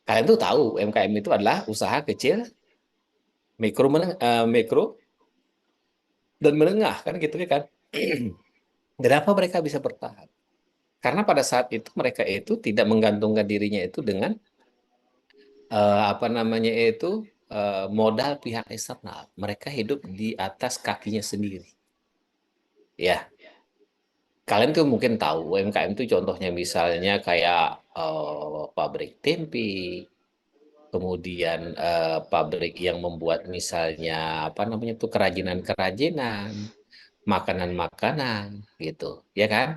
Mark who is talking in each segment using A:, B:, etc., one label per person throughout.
A: Kalian tuh tahu UMKM itu adalah usaha kecil, mikro dan menengah kan gitu ya kan. Kenapa mereka bisa bertahan? Karena pada saat itu mereka itu tidak menggantungkan dirinya itu dengan apa namanya itu modal pihak eksternal. Mereka hidup di atas kakinya sendiri. Ya, kalian tuh mungkin tahu UMKM itu contohnya misalnya kayak pabrik tempe, kemudian pabrik yang membuat misalnya apa namanya tuh kerajinan-kerajinan, makanan-makanan gitu, ya kan?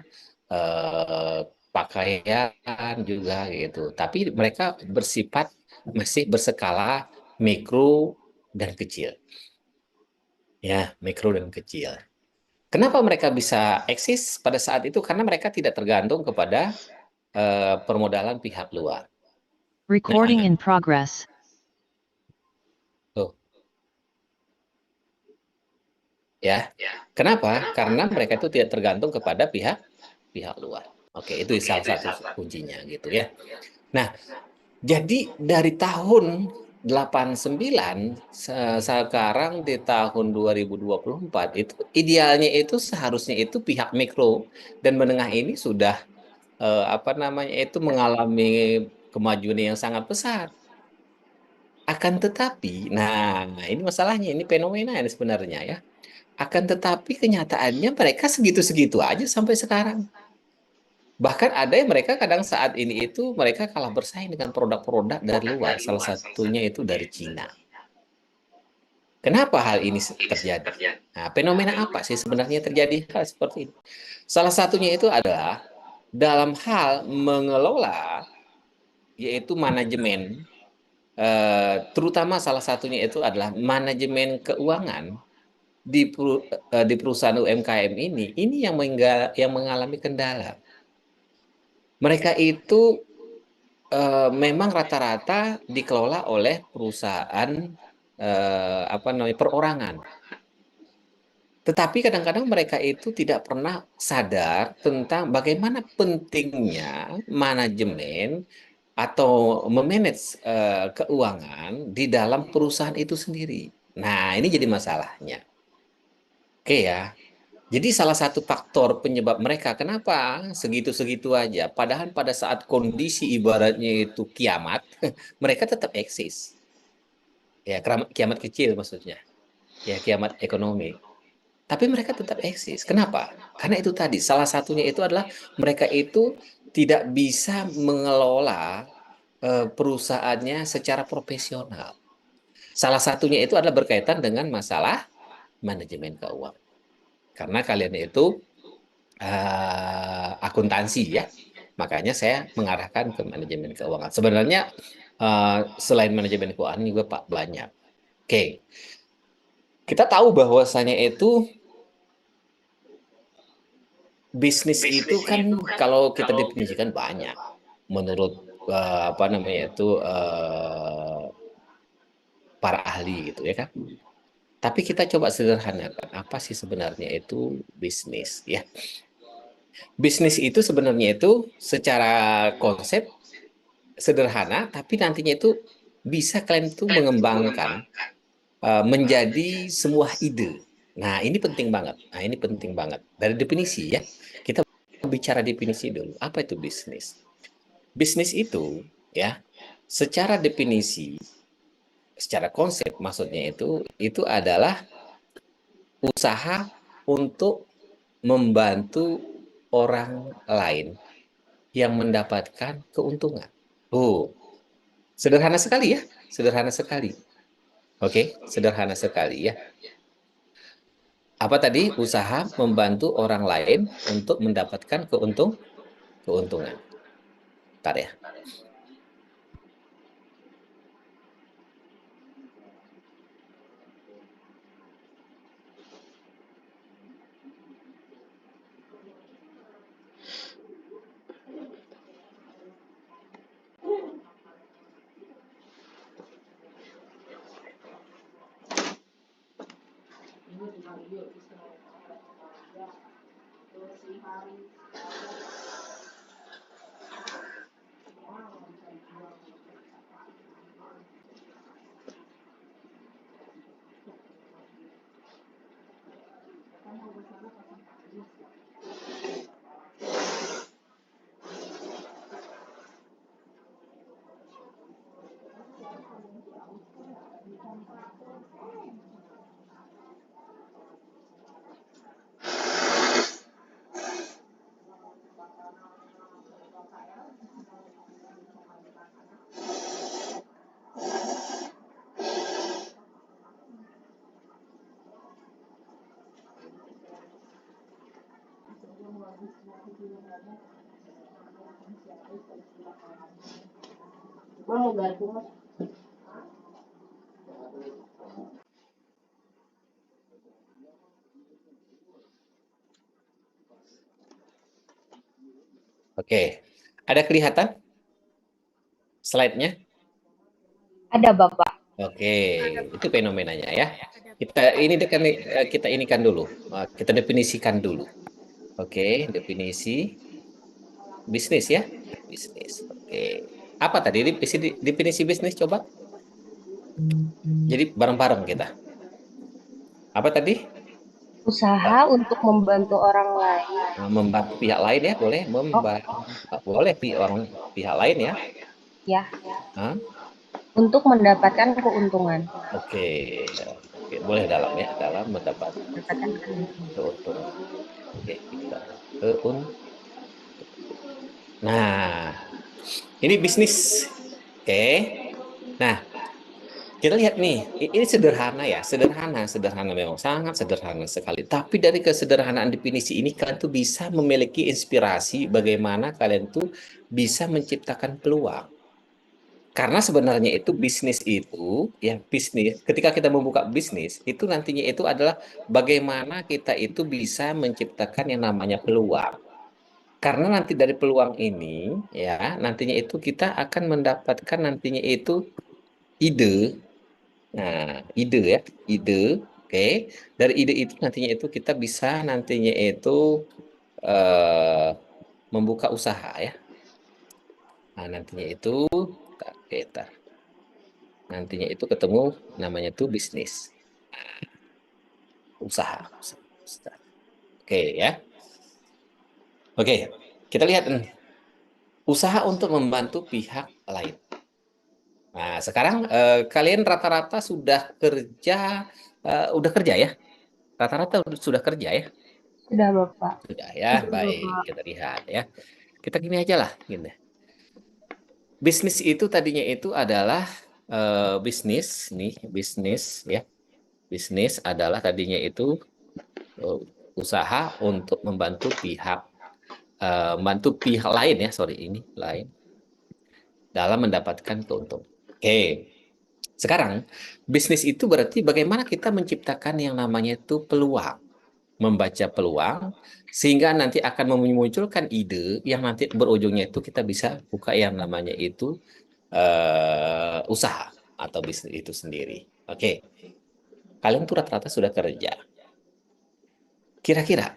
A: Eh, Pakaian juga gitu. Tapi mereka bersifat masih berskala mikro dan kecil, ya mikro dan kecil. Kenapa mereka bisa eksis pada saat itu? Karena mereka tidak tergantung kepada permodalan pihak luar.
B: Recording in progress.
A: Tuh, ya. Kenapa? Karena mereka itu tidak tergantung kepada pihak pihak luar. Oke, itu salah satu kuncinya gitu ya. Nah, jadi dari tahun 89 sekarang di tahun 2024 itu idealnya itu seharusnya itu pihak mikro dan menengah ini sudah apa namanya itu mengalami kemajuan yang sangat pesat. Akan tetapi, nah ini masalahnya, ini fenomena ini sebenarnya ya. Akan tetapi kenyataannya mereka segitu-segitu aja sampai sekarang. Bahkan ada yang mereka kadang saat ini itu mereka kalah bersaing dengan produk-produk dari luar. Salah satunya itu dari Cina. Kenapa hal ini terjadi? Nah, fenomena apa sih sebenarnya terjadi hal seperti ini? Salah satunya itu adalah dalam hal mengelola, yaitu manajemen, terutama salah satunya itu adalah manajemen keuangan di perusahaan UMKM ini yang mengalami kendala. Mereka itu memang rata-rata dikelola oleh perusahaan apa namanya perorangan. Tetapi kadang-kadang mereka itu tidak pernah sadar tentang bagaimana pentingnya manajemen atau memanage keuangan di dalam perusahaan itu sendiri. Nah, ini jadi masalahnya. Oke ya. Jadi salah satu faktor penyebab mereka kenapa segitu-segitu aja. Padahal pada saat kondisi ibaratnya itu kiamat, mereka tetap eksis. Ya, kiamat kecil maksudnya. Ya, kiamat ekonomi. Tapi mereka tetap eksis. Kenapa? Karena itu tadi, salah satunya itu adalah mereka itu tidak bisa mengelola perusahaannya secara profesional. Salah satunya itu adalah berkaitan dengan masalah manajemen keuangan. Karena kalian itu akuntansi ya. Makanya saya mengarahkan ke manajemen keuangan. Sebenarnya selain manajemen keuangan juga Pak banyak. Oke, kita tahu bahwasanya itu bisnis itu kan kalau kita definisikan banyak menurut apa namanya itu para ahli gitu ya kan. Tapi kita coba sederhanakan apa sih sebenarnya itu bisnis ya. Bisnis itu sebenarnya itu secara konsep sederhana, tapi nantinya itu bisa kalian itu mengembangkan menjadi sebuah ide. Nah, ini penting banget. Nah, ini penting banget. Dari definisi ya, kita bicara definisi dulu. Apa itu bisnis? Bisnis itu ya, secara definisi, secara konsep maksudnya itu adalah usaha untuk membantu orang lain yang mendapatkan keuntungan. Oh, sederhana sekali ya, sederhana sekali. Oke, sederhana sekali ya. Apa tadi? Usaha membantu orang lain untuk mendapatkan keuntungan. Bentar ya. Oke, ada kelihatan slide-nya?
C: Ada Bapak.
A: Oke, itu fenomenanya ya. Kita inikan dulu, kita definisikan dulu. Oke, definisi bisnis ya, bisnis. Oke, apa tadi definisi bisnis? Coba. Jadi bareng-bareng kita. Apa tadi?
C: Usaha untuk membantu orang lain.
A: Membantu pihak lain ya, boleh boleh pihak lain ya.
C: Ya,
A: Hah?
C: untuk mendapatkan keuntungan.
A: Oke, oke, boleh dalam ya, dalam mendapat
C: Mendapatkan keuntungan.
A: keuntungan. Oke, kita keuntungan. Nah, ini bisnis. Oke. Nah, kita lihat nih, ini sederhana ya, sederhana memang sangat sederhana sekali. Tapi dari kesederhanaan definisi ini kalian tuh bisa memiliki inspirasi bagaimana kalian tuh bisa menciptakan peluang. Karena sebenarnya itu bisnis itu, ya bisnis, ketika kita membuka bisnis, itu nantinya itu adalah bagaimana kita itu bisa menciptakan yang namanya peluang. Karena nanti dari peluang ini, ya, nantinya itu kita akan mendapatkan nantinya itu ide. Nah, ide ya, ide. Oke. Dari ide itu nantinya itu kita bisa nantinya itu eh, membuka usaha ya. Nah, nantinya itu kita nantinya itu ketemu namanya itu bisnis, usaha. Oke ya. Oke, kita lihat usaha untuk membantu pihak lain. Nah, sekarang kalian rata-rata udah kerja ya? Rata-rata sudah kerja ya?
C: Sudah Bapak.
A: Sudah ya,
C: Sudah
A: baik.
C: Bapak.
A: Kita lihat ya. Kita gini aja lah, gini. Bisnis itu tadinya itu adalah bisnis, nih bisnis ya. Bisnis adalah tadinya itu eh, usaha untuk membantu pihak lain ya, sorry ini lain dalam mendapatkan keuntungan. Oke, sekarang bisnis itu berarti bagaimana kita menciptakan yang namanya itu peluang, membaca peluang sehingga nanti akan memunculkan ide yang nanti berujungnya itu kita bisa buka yang namanya itu usaha atau bisnis itu sendiri. Oke, kalian tuh rata-rata sudah kerja. Kira-kira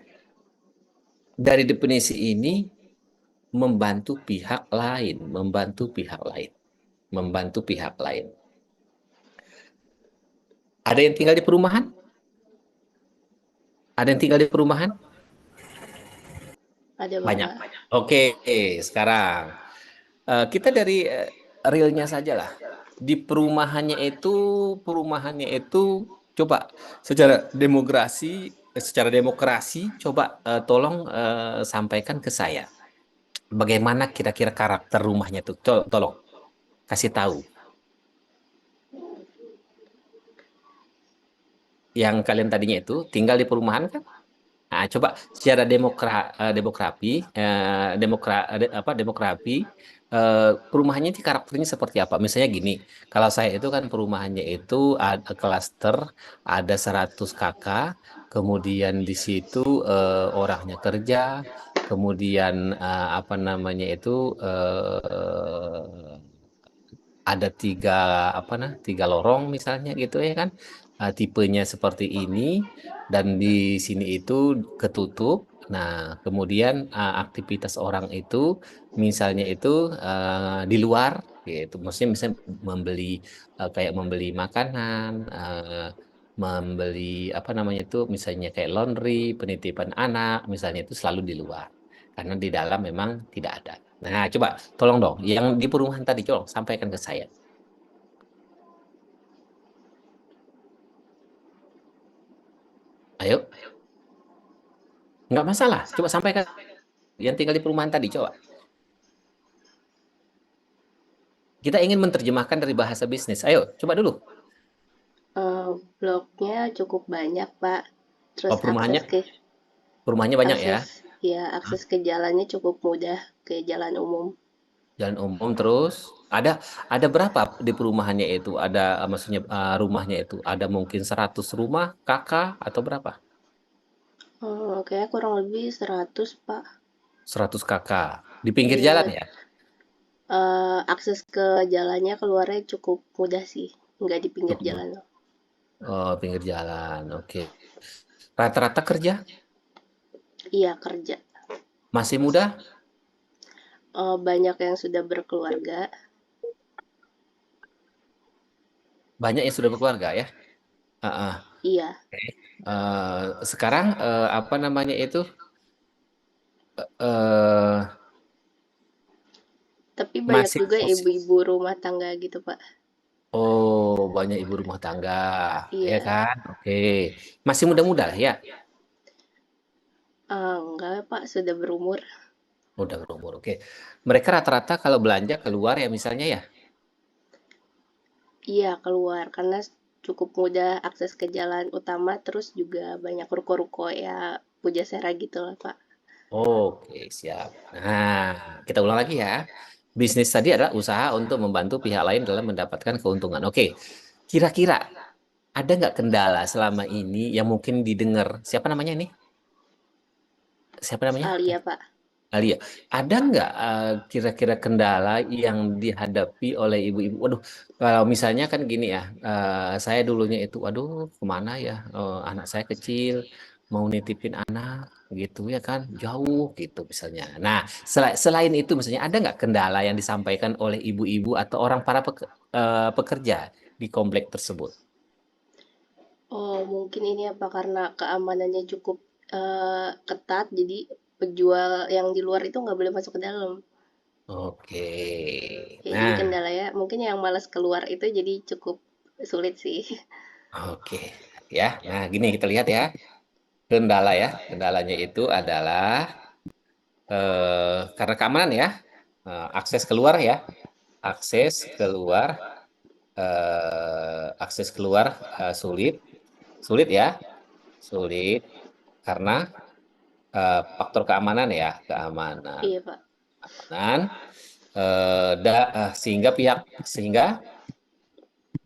A: dari definisi ini membantu pihak lain, membantu pihak lain. Ada yang tinggal di perumahan? Ada yang tinggal di perumahan?
D: Ada
A: Banyak.
D: Bapak.
A: Oke, sekarang kita dari realnya saja lah. Di perumahannya itu coba secara demokrasi coba tolong sampaikan ke saya. Bagaimana kira-kira karakter rumahnya tuh? Tolong kasih tahu. Yang kalian tadinya itu tinggal di perumahan kan? Nah, coba secara demografi perumahannya itu karakternya seperti apa? Misalnya gini, kalau saya itu kan perumahannya itu ada klaster, ada 100 kakak, kemudian di situ orangnya kerja, kemudian apa namanya itu ada tiga lorong misalnya gitu ya kan. Tipenya seperti ini dan di sini itu ketutup. Nah, kemudian aktivitas orang itu misalnya itu di luar gitu. Maksudnya misalnya kayak membeli makanan, membeli apa namanya itu misalnya kayak laundry, penitipan anak, misalnya itu selalu di luar. Karena di dalam memang tidak ada. Nah, coba tolong dong, yang di perumahan tadi, tolong sampaikan ke saya. Ayo, nggak masalah. Coba sampaikan yang tinggal di perumahan tadi, coba. Kita ingin menerjemahkan dari bahasa bisnis. Ayo, coba dulu.
C: Bloknya cukup banyak, Pak. Terus
A: Oh, perumahannya banyak ya.
C: akses ke jalannya cukup mudah ke jalan umum.
A: Jalan umum terus. Ada berapa di perumahannya itu? Ada maksudnya rumahnya itu ada mungkin 100 rumah, kakak atau berapa?
C: Kayaknya kurang lebih 100, Pak.
A: 100 kakak. Di pinggir
C: Iya,
A: jalan ya?
C: akses ke jalannya keluarnya cukup mudah sih, nggak di pinggir
A: Cukup.
C: jalan.
A: Oh, pinggir jalan. Oke. Rata-rata kerja
C: Iya, kerja.
A: masih muda?
C: Banyak yang sudah berkeluarga.
A: Banyak yang sudah berkeluarga ya? Ah, ah.
C: Iya,
A: Sekarang apa namanya itu? eh
C: tapi banyak
A: Masih
C: juga
A: posisi.
C: ibu-ibu rumah tangga gitu, Pak.
A: Oh, banyak ibu rumah tangga, ya
C: Iya,
A: kan? Oke. Masih muda-muda lah ya?
C: enggak, Pak, sudah berumur.
A: Udah berumur. Oke. Mereka rata-rata kalau belanja keluar ya misalnya ya.
C: Iya, keluar karena cukup mudah akses ke jalan utama, terus juga banyak ruko-ruko ya Pujasera gitu lah, Pak.
A: Oke, siap. Nah, kita ulang lagi ya. Bisnis tadi adalah usaha untuk membantu pihak lain dalam mendapatkan keuntungan. Oke. Kira-kira ada nggak kendala selama ini yang mungkin didengar? Siapa namanya ini? Siapa namanya?
C: Alia, Pak.
A: Alia. Ada nggak kira-kira kendala yang dihadapi oleh ibu-ibu? Waduh, kalau misalnya kan gini ya, saya dulunya itu, waduh, kemana ya? Anak saya kecil, mau nitipin anak, gitu ya kan, jauh gitu misalnya. Nah, selain itu misalnya ada nggak kendala yang disampaikan oleh ibu-ibu atau orang para pekerja di komplek tersebut?
C: Oh, mungkin ini apa karena keamanannya cukup ketat, jadi penjual yang di luar itu nggak boleh masuk ke dalam.
A: Oke.
C: Ya, jadi
A: Nah,
C: kendalanya mungkin yang malas keluar itu jadi cukup sulit sih.
A: oke. Ya, nah gini kita lihat ya. Kendala ya, kendalanya itu adalah karena keamanan ya. Akses keluar ya, akses keluar, akses keluar sulit, sulit ya, sulit karena faktor keamanan ya, keamanan,
C: Iya, Pak.
A: keamanan, sehingga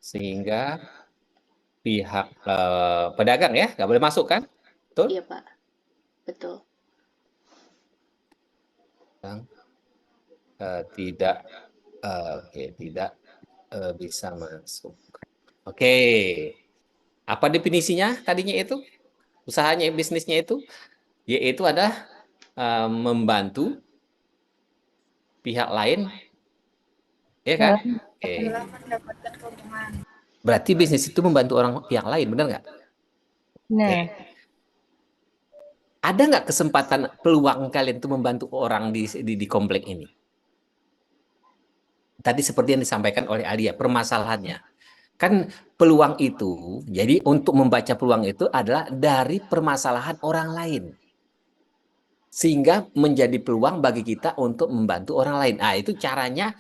A: sehingga pihak pedagang ya nggak boleh masuk kan, betul?
C: Iya, Pak. Betul.
A: Yang, tidak, oke, tidak bisa masuk. Oke, apa definisinya tadinya itu? Usahanya, bisnisnya itu, yaitu adalah membantu pihak lain, ya kan?
C: Dalam
A: Oke. Berarti bisnis itu membantu orang pihak lain, benar nggak? Oke.
C: Nah,
A: Ada nggak kesempatan peluang kalian untuk membantu orang di komplek ini? Tadi seperti yang disampaikan oleh Alia, permasalahannya. Kan peluang itu, jadi untuk membaca peluang itu adalah dari permasalahan orang lain. Sehingga menjadi peluang bagi kita untuk membantu orang lain. Nah, itu caranya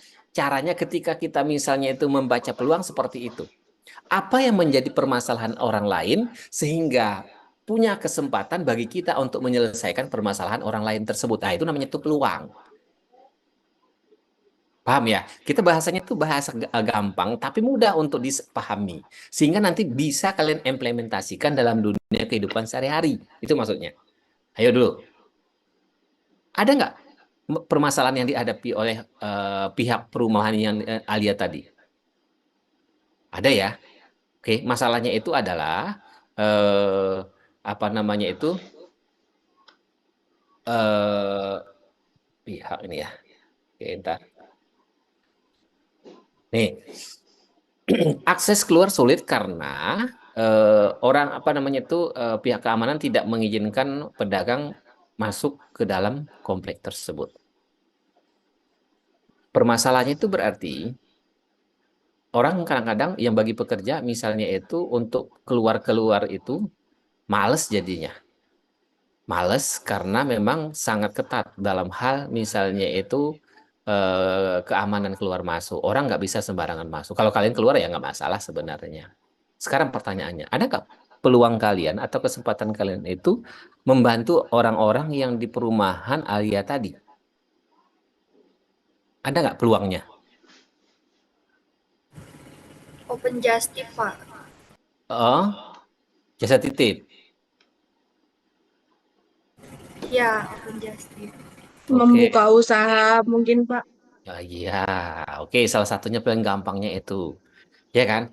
A: ketika kita misalnya itu membaca peluang seperti itu. Apa yang menjadi permasalahan orang lain sehingga punya kesempatan bagi kita untuk menyelesaikan permasalahan orang lain tersebut. Nah, itu namanya itu peluang. Paham ya? Kita bahasanya itu bahasa gampang tapi mudah untuk dipahami. Sehingga nanti bisa kalian implementasikan dalam dunia kehidupan sehari-hari. Itu maksudnya. Ayo dulu. Ada nggak permasalahan yang dihadapi oleh pihak perumahan yang Alia tadi? Ada ya? Oke, masalahnya itu adalah eh, apa namanya itu pihak ini ya. Oke, entar. Nih, akses keluar sulit karena orang apa namanya itu pihak keamanan tidak mengizinkan pedagang masuk ke dalam komplek tersebut. Permasalahannya itu berarti orang kadang-kadang yang bagi pekerja misalnya itu untuk keluar-keluar itu Males jadinya. Males karena memang sangat ketat dalam hal misalnya itu keamanan keluar masuk. Orang nggak bisa sembarangan masuk. Kalau kalian keluar ya nggak masalah sebenarnya. Sekarang pertanyaannya, ada nggak peluang kalian atau kesempatan kalian itu membantu orang-orang yang di perumahan Alia tadi? Ada nggak peluangnya?
D: Open Justice, Pak.
A: Oh, jasa titip.
D: Ya, Open Justice.
A: Oke.
E: Membuka usaha mungkin Pak.
A: Iya, oke. Salah satunya paling gampangnya itu, ya kan?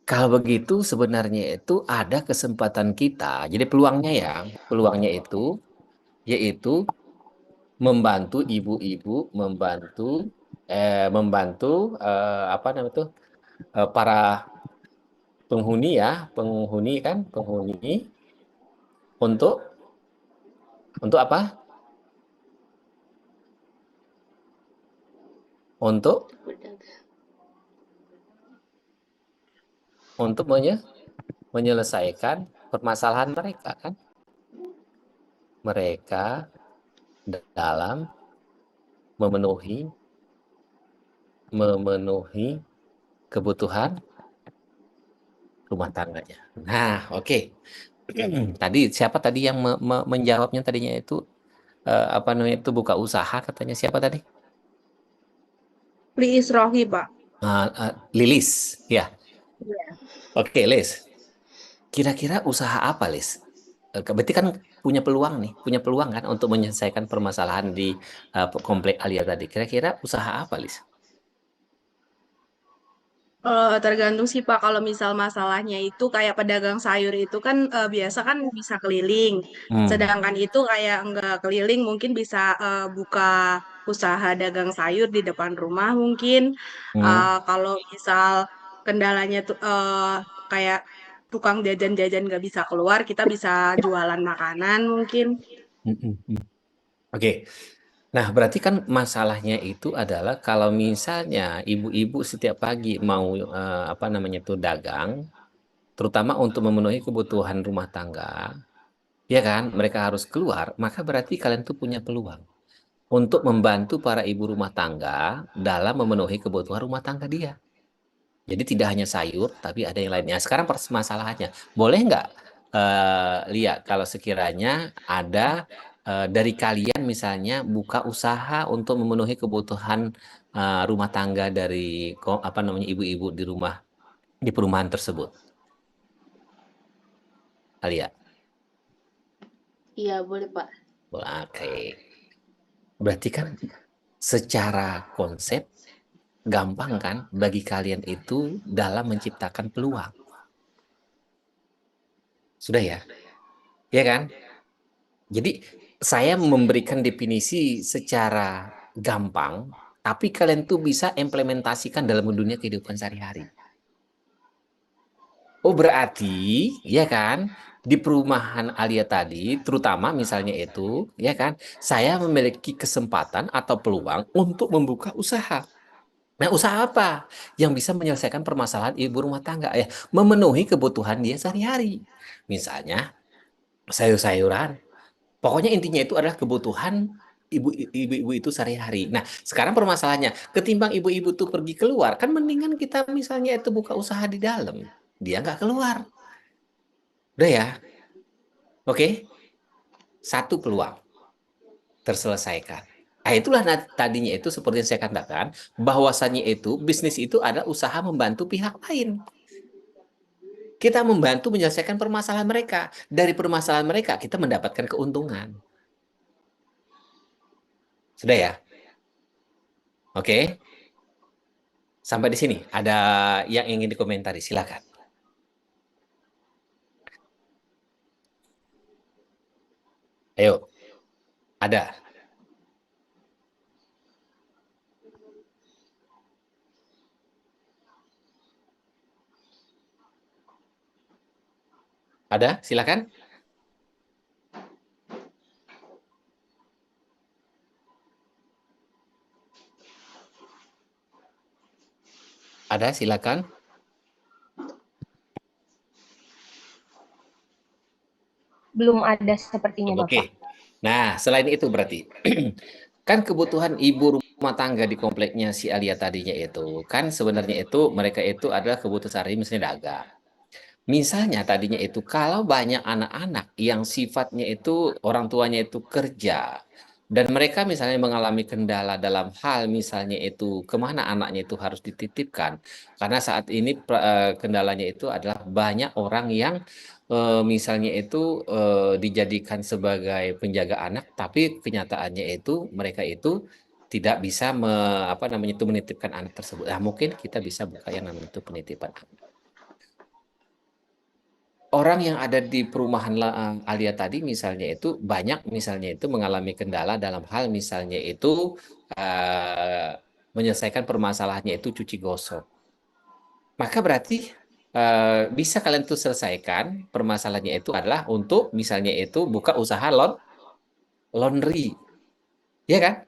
A: Kalau begitu sebenarnya itu ada kesempatan kita. Jadi peluangnya ya, peluangnya itu yaitu membantu ibu-ibu, membantu apa namanya itu para penghuni ya, penghuni untuk apa? Untuk
C: Berdagang.
A: untuk menyelesaikan permasalahan mereka kan? Mereka dalam memenuhi memenuhi kebutuhan rumah tangganya. Nah, oke. Tadi siapa tadi yang menjawabnya tadinya itu apa namanya itu buka usaha katanya siapa tadi?
E: Liis Rohi Pak.
A: Lilis, ya.
E: Iya.
A: Oke, Lis. Kira-kira usaha apa, Lis? Berarti kan punya peluang nih, punya peluang kan untuk menyelesaikan permasalahan di komplek Alia tadi. Kira-kira usaha apa, Lis?
E: Tergantung sih Pak, kalau misal masalahnya itu kayak pedagang sayur itu kan biasa kan bisa keliling.
A: Hmm.
E: Sedangkan itu kayak enggak keliling mungkin bisa buka usaha dagang sayur di depan rumah mungkin.
A: Hmm.
E: Kalau misal kendalanya tuh kayak tukang jajan-jajan nggak bisa keluar, kita bisa jualan makanan mungkin.
A: Hmm, hmm, hmm. Oke. Nah, berarti kan masalahnya itu adalah kalau misalnya ibu-ibu setiap pagi mau apa namanya itu dagang, terutama untuk memenuhi kebutuhan rumah tangga, ya kan? Mereka harus keluar, maka berarti kalian tuh punya peluang untuk membantu para ibu rumah tangga dalam memenuhi kebutuhan rumah tangga dia. Jadi tidak hanya sayur, tapi ada yang lainnya. Sekarang permasalahannya, boleh nggak lihat kalau sekiranya ada dari kalian misalnya buka usaha untuk memenuhi kebutuhan rumah tangga dari apa namanya ibu-ibu di rumah di perumahan tersebut, Alia?
C: Iya, boleh, Pak.
A: Oke, berarti kan secara konsep gampang kan bagi kalian itu dalam menciptakan peluang, sudah ya, ya kan? Jadi saya memberikan definisi secara gampang, tapi kalian tuh bisa implementasikan dalam dunia kehidupan sehari-hari. Oh berarti, ya kan, di perumahan Alia tadi, terutama misalnya itu, ya kan, saya memiliki kesempatan atau peluang untuk membuka usaha. Nah, usaha apa? Yang bisa menyelesaikan permasalahan ibu rumah tangga, ya, memenuhi kebutuhan dia sehari-hari. Misalnya, sayur-sayuran. Pokoknya intinya itu adalah kebutuhan ibu-ibu itu sehari-hari. Nah, sekarang permasalahannya, ketimbang ibu-ibu tuh pergi keluar, kan mendingan kita misalnya itu buka usaha di dalam. Dia nggak keluar. Udah ya, oke? Satu peluang terselesaikan. Nah, itulah tadinya itu seperti yang saya katakan, bahwasannya itu bisnis itu adalah usaha membantu pihak lain. Kita membantu menyelesaikan permasalahan mereka. Dari permasalahan mereka, kita mendapatkan keuntungan. Sudah ya? Oke? Sampai di sini, ada yang ingin dikomentari, silakan. Ayo, ada. Ada, silakan. Ada, silakan.
F: belum ada sepertinya, Bapak.
A: Oke. Nah, selain itu berarti kan kebutuhan ibu rumah tangga di kompleknya si Alia tadinya itu kan sebenarnya itu mereka itu adalah kebutuhan sehari misalnya dagang. Misalnya tadinya itu kalau banyak anak-anak yang sifatnya itu orang tuanya itu kerja dan mereka misalnya mengalami kendala dalam hal misalnya itu kemana anaknya itu harus dititipkan karena saat ini kendalanya itu adalah banyak orang yang misalnya itu dijadikan sebagai penjaga anak tapi kenyataannya itu mereka itu tidak bisa apa namanya itu menitipkan anak tersebut. Nah, mungkin kita bisa buka yang namanya itu penitipan anak. Orang yang ada di perumahan Alia tadi misalnya itu banyak misalnya itu mengalami kendala dalam hal misalnya itu menyelesaikan permasalahannya itu cuci gosok. Maka berarti bisa kalian tuh selesaikan permasalahannya itu adalah untuk misalnya itu buka usaha laundry. Ya kan?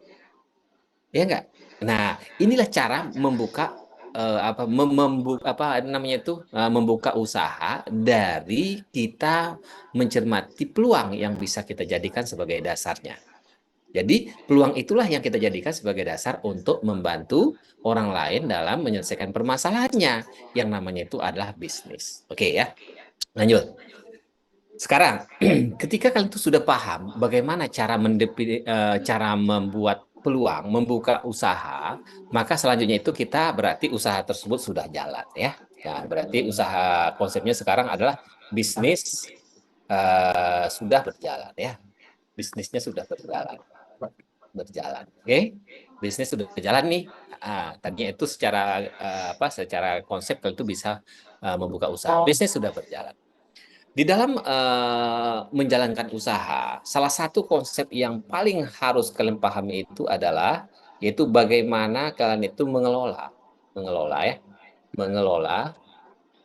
A: Ya enggak? Nah, inilah cara membuka apa namanya itu membuka usaha dari kita mencermati peluang yang bisa kita jadikan sebagai dasarnya. Jadi peluang itulah yang kita jadikan sebagai dasar untuk membantu orang lain dalam menyelesaikan permasalahannya yang namanya itu adalah bisnis. Oke ya, lanjut. Sekarang, ketika kalian itu sudah paham bagaimana cara cara membuat peluang, membuka usaha, maka selanjutnya itu kita berarti usaha tersebut sudah jalan ya. Ya, berarti usaha konsepnya sekarang adalah bisnis sudah berjalan ya. Bisnisnya sudah berjalan. Oke? Bisnis sudah berjalan nih. Tadinya itu secara secara konsep kalian itu bisa membuka usaha. Bisnis sudah berjalan. Di dalam menjalankan usaha, salah satu konsep yang paling harus kalian pahami itu adalah yaitu bagaimana kalian itu mengelola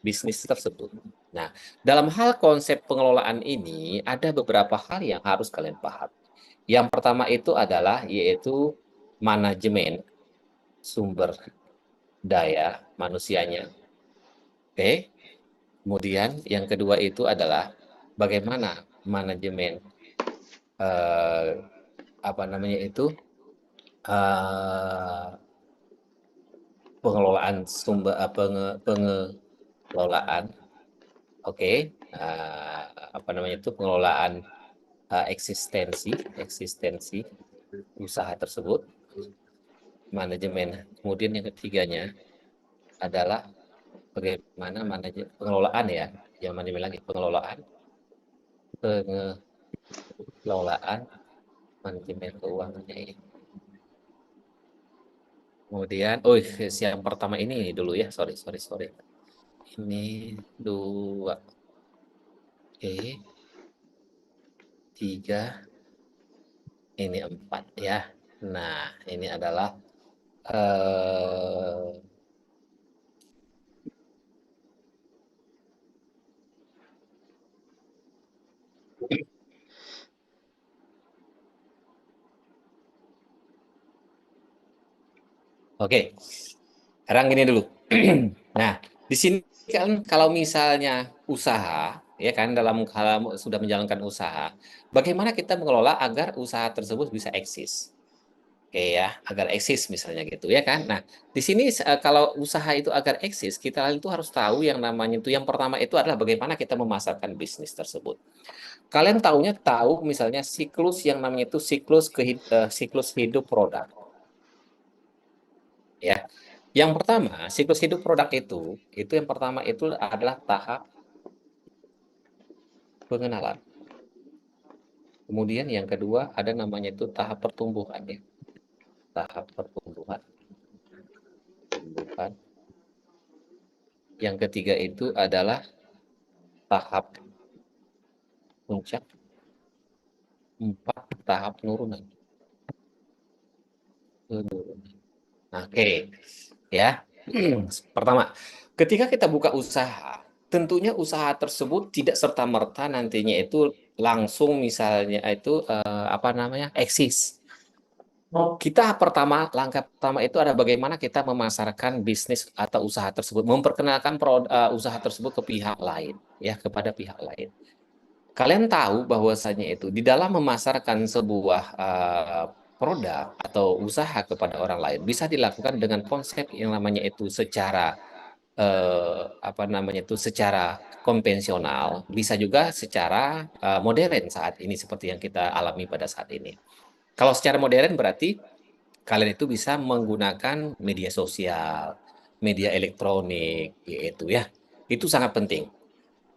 A: bisnis tersebut. Nah, dalam hal konsep pengelolaan ini ada beberapa hal yang harus kalian paham. Yang pertama itu adalah yaitu manajemen sumber daya manusianya. Oke. Kemudian yang kedua itu adalah bagaimana manajemen pengelolaan sumber pengelolaan, pengelolaan eksistensi usaha tersebut, manajemen. Kemudian yang ketiganya adalah bagaimana pengelolaan ya, yang manajemen lagi pengelolaan manajemen keuangannya ini. Kemudian, yang pertama ini dulu ya, sorry. Ini 2, 3, ini 4 ya. Nah, ini adalah Oke, sekarang gini dulu. Nah, di sini kan kalau misalnya usaha, ya kan, kalau sudah menjalankan usaha, bagaimana kita mengelola agar usaha tersebut bisa eksis? Oke ya, agar eksis misalnya gitu ya kan. Nah, di sini kalau usaha itu agar eksis, kita itu harus tahu yang namanya itu, yang pertama itu adalah bagaimana kita memasarkan bisnis tersebut. Kalian tahu misalnya siklus yang namanya itu siklus hidup produk. Ya. Yang pertama, siklus hidup produk itu yang pertama itu adalah tahap pengenalan. Kemudian yang kedua ada namanya itu tahap pertumbuhan ya. Tahap pertumbuhan. Yang ketiga itu adalah tahap puncak. 4, tahap penurunan. Oke. Ya. Pertama, ketika kita buka usaha, tentunya usaha tersebut tidak serta-merta nantinya itu langsung misalnya itu eksis. Langkah pertama itu ada bagaimana kita memasarkan bisnis atau usaha tersebut, memperkenalkan usaha tersebut ke pihak lain, ya, kepada pihak lain. Kalian tahu bahwasanya itu di dalam memasarkan sebuah produk atau usaha kepada orang lain bisa dilakukan dengan konsep yang namanya itu secara apa namanya itu secara konvensional, bisa juga secara modern saat ini seperti yang kita alami pada saat ini. Kalau secara modern berarti kalian itu bisa menggunakan media sosial, media elektronik, yaitu ya. Itu sangat penting.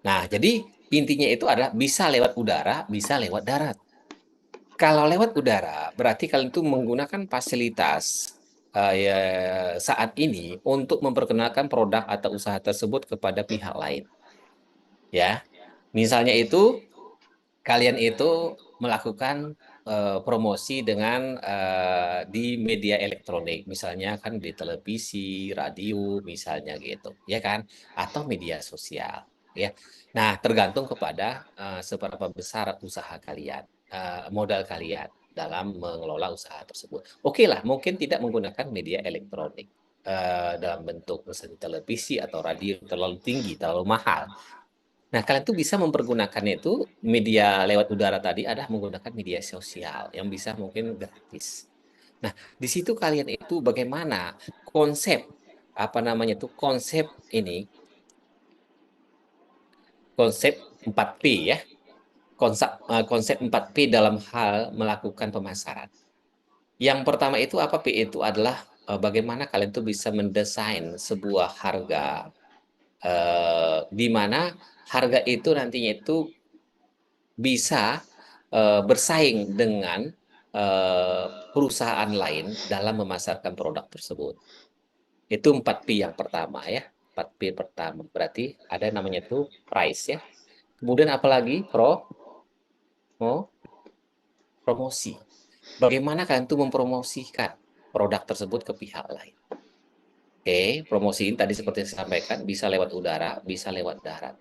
A: Nah, jadi intinya itu adalah bisa lewat udara, bisa lewat darat. Kalau lewat udara, berarti kalian itu menggunakan fasilitas ya, saat ini untuk memperkenalkan produk atau usaha tersebut kepada pihak lain. Ya, misalnya itu kalian itu melakukan promosi dengan di media elektronik, misalnya kan di televisi, radio, misalnya gitu, ya kan, atau media sosial, ya. Nah, tergantung kepada seberapa besar usaha kalian, modal kalian dalam mengelola usaha tersebut. Oke lah, mungkin tidak menggunakan media elektronik dalam bentuk misalnya televisi atau radio terlalu tinggi, terlalu mahal. Nah, kalian tuh bisa mempergunakannya itu media lewat udara tadi adalah menggunakan media sosial yang bisa mungkin gratis. Nah, di situ kalian itu bagaimana konsep apa namanya itu konsep ini konsep 4P ya. Konsep 4P dalam hal melakukan pemasaran. Yang pertama itu apa P itu adalah bagaimana kalian tuh bisa mendesain sebuah harga di mana harga itu nantinya itu bisa bersaing dengan perusahaan lain dalam memasarkan produk tersebut. Itu 4P yang pertama ya. 4P pertama. Berarti ada yang namanya itu price ya. Kemudian apalagi promosi. Bagaimana kalian tuh mempromosikan produk tersebut ke pihak lain. Oke, promosiin tadi seperti saya sampaikan bisa lewat udara, bisa lewat darat.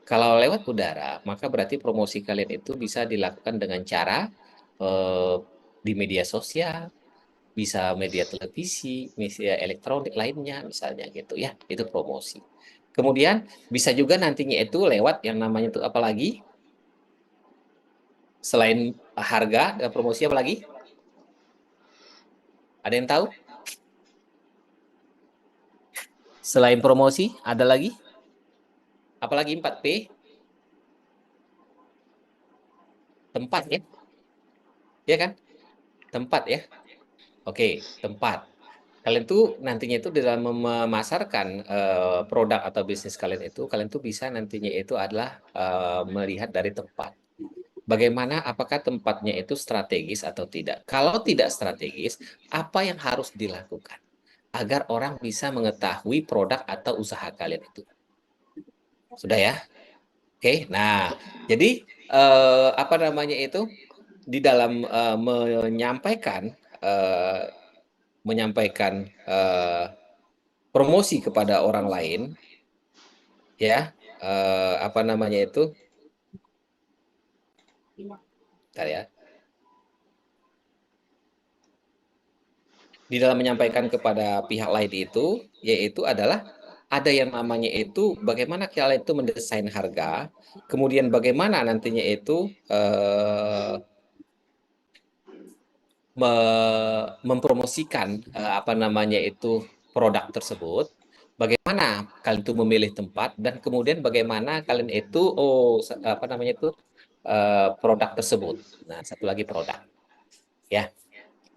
A: Kalau lewat udara, maka berarti promosi kalian itu bisa dilakukan dengan cara di media sosial, bisa media televisi, media elektronik lainnya, misalnya gitu ya. Itu promosi. Kemudian bisa juga nantinya itu lewat yang namanya itu apa lagi? Selain harga dan promosi apa lagi? Ada yang tahu? Selain promosi, ada lagi? Apalagi 4P? Tempat ya? Ya kan? Tempat ya? Oke, tempat. Kalian tuh nantinya itu dalam memasarkan produk atau bisnis kalian itu, kalian tuh bisa nantinya itu adalah melihat dari tempat. Bagaimana, apakah tempatnya itu strategis atau tidak? Kalau tidak strategis, apa yang harus dilakukan agar orang bisa mengetahui produk atau usaha kalian itu? Sudah ya? Oke, nah, jadi apa namanya itu di dalam menyampaikan promosi kepada orang lain, ya, apa namanya itu, bentar ya. Di dalam menyampaikan kepada pihak lain itu, yaitu adalah ada yang namanya itu bagaimana kalian itu mendesain harga, kemudian bagaimana nantinya itu mempromosikan apa namanya itu produk tersebut, bagaimana kalian itu memilih tempat dan kemudian bagaimana kalian itu apa namanya itu produk tersebut. Nah, satu lagi produk ya.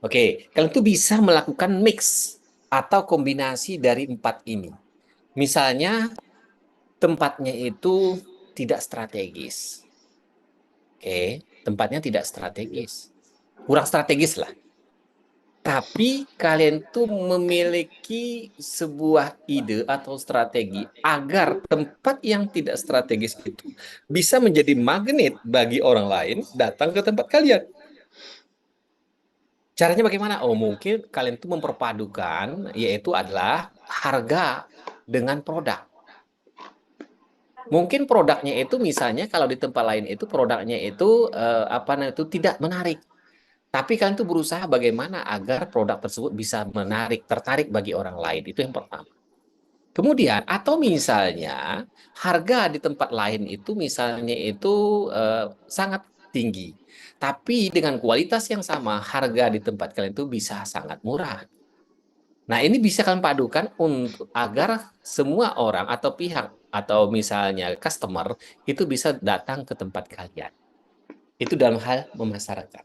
A: Oke, kalian itu bisa melakukan mix atau kombinasi dari 4 ini. Misalnya tempatnya itu tidak strategis. Oke, tempatnya tidak strategis. Kurang strategis lah. Tapi kalian tuh memiliki sebuah ide atau strategi agar tempat yang tidak strategis itu bisa menjadi magnet bagi orang lain datang ke tempat kalian. Caranya bagaimana? Oh, mungkin kalian tuh memperpadukan, yaitu adalah harga dengan produk. Mungkin produknya itu misalnya kalau di tempat lain itu produknya itu apa namanya itu tidak menarik. Tapi kalian tuh berusaha bagaimana agar produk tersebut bisa menarik, tertarik bagi orang lain. Itu yang pertama. Kemudian, atau misalnya harga di tempat lain itu misalnya itu sangat tinggi, tapi dengan kualitas yang sama, harga di tempat kalian itu bisa sangat murah. Nah, ini bisa kalian padukan untuk agar semua orang atau pihak atau misalnya customer itu bisa datang ke tempat kalian. Itu dalam hal memasarkan.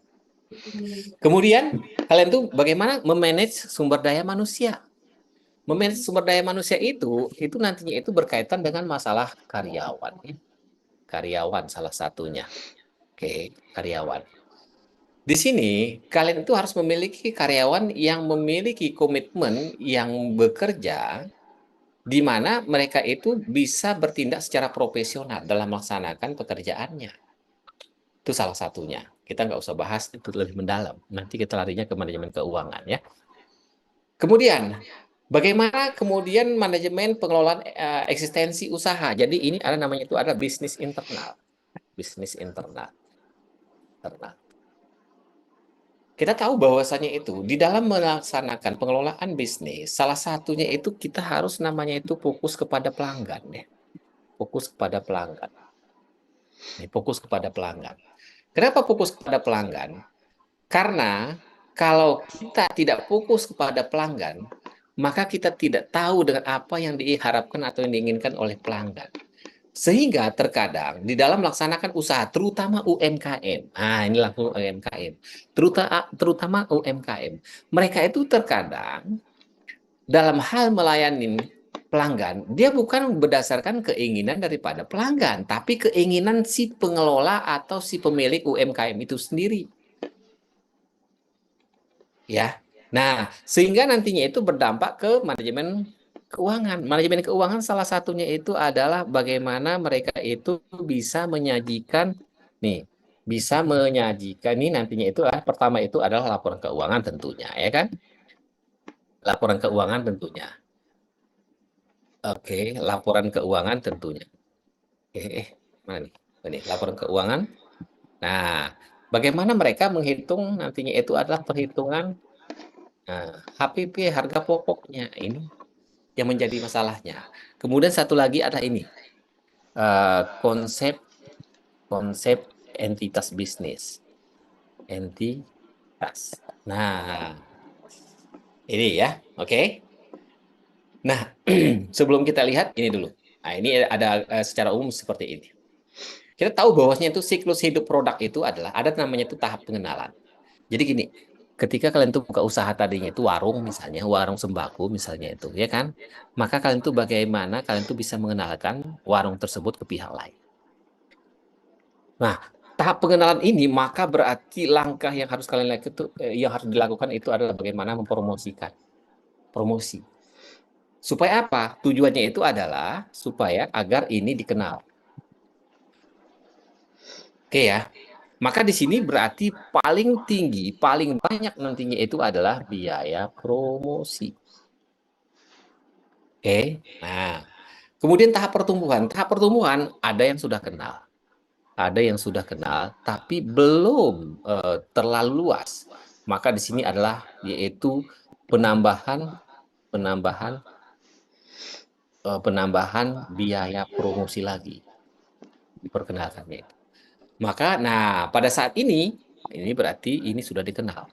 A: Kemudian, kalian tuh bagaimana memanage sumber daya manusia. Memanage sumber daya manusia itu nantinya itu berkaitan dengan masalah karyawan. Karyawan salah satunya. Oke, karyawan. Di sini, kalian itu harus memiliki karyawan yang memiliki komitmen yang bekerja, di mana mereka itu bisa bertindak secara profesional dalam melaksanakan pekerjaannya. Itu salah satunya. Kita nggak usah bahas itu lebih mendalam. Nanti kita larinya ke manajemen keuangan ya. Kemudian, bagaimana kemudian manajemen pengelolaan eksistensi usaha? Jadi ini ada namanya itu ada bisnis internal. Bisnis internal. Kita tahu bahwasanya itu di dalam melaksanakan pengelolaan bisnis, salah satunya itu kita harus namanya itu fokus kepada pelanggan ya. Fokus kepada pelanggan. Fokus kepada pelanggan. Kenapa fokus kepada pelanggan? Karena kalau kita tidak fokus kepada pelanggan, maka kita tidak tahu dengan apa yang diharapkan atau yang diinginkan oleh pelanggan. Sehingga terkadang di dalam melaksanakan usaha, terutama UMKM, ini langsung UMKM, terutama UMKM, mereka itu terkadang dalam hal melayani pelanggan, dia bukan berdasarkan keinginan daripada pelanggan, tapi keinginan si pengelola atau si pemilik UMKM itu sendiri. Ya. Nah, sehingga nantinya itu berdampak ke manajemen keuangan. Manajemen keuangan salah satunya itu adalah bagaimana mereka itu bisa menyajikan ini nantinya itu pertama itu adalah laporan keuangan tentunya, ya kan? Laporan keuangan tentunya. Oke, laporan keuangan tentunya. Mana nih? Ini laporan keuangan. Nah, bagaimana mereka menghitung nantinya itu adalah perhitungan HPP, harga pokoknya, ini yang menjadi masalahnya. Kemudian satu lagi adalah ini, konsep entitas bisnis. Entitas. Nah, ini ya, oke. Nah, sebelum kita lihat ini dulu. Nah, ini ada secara umum seperti ini. Kita tahu bahwasanya itu siklus hidup produk itu adalah ada namanya itu tahap pengenalan. Jadi gini, ketika kalian tuh buka usaha tadinya itu warung misalnya, warung sembako misalnya itu, ya kan? Maka kalian tuh bagaimana kalian tuh bisa mengenalkan warung tersebut ke pihak lain. Nah, tahap pengenalan ini maka berarti langkah yang harus kalian lakukan itu, yang harus dilakukan itu adalah bagaimana mempromosikan. Promosi. Supaya apa? Tujuannya itu adalah supaya agar ini dikenal. Oke ya. Maka di sini berarti paling tinggi, paling banyak nantinya itu adalah biaya promosi. Oke. Nah, kemudian tahap pertumbuhan. Tahap pertumbuhan ada yang sudah kenal. Ada yang sudah kenal tapi belum terlalu luas. Maka di sini adalah yaitu penambahan biaya promosi lagi. Diperkenalkannya itu. Maka, pada saat ini berarti ini sudah dikenal.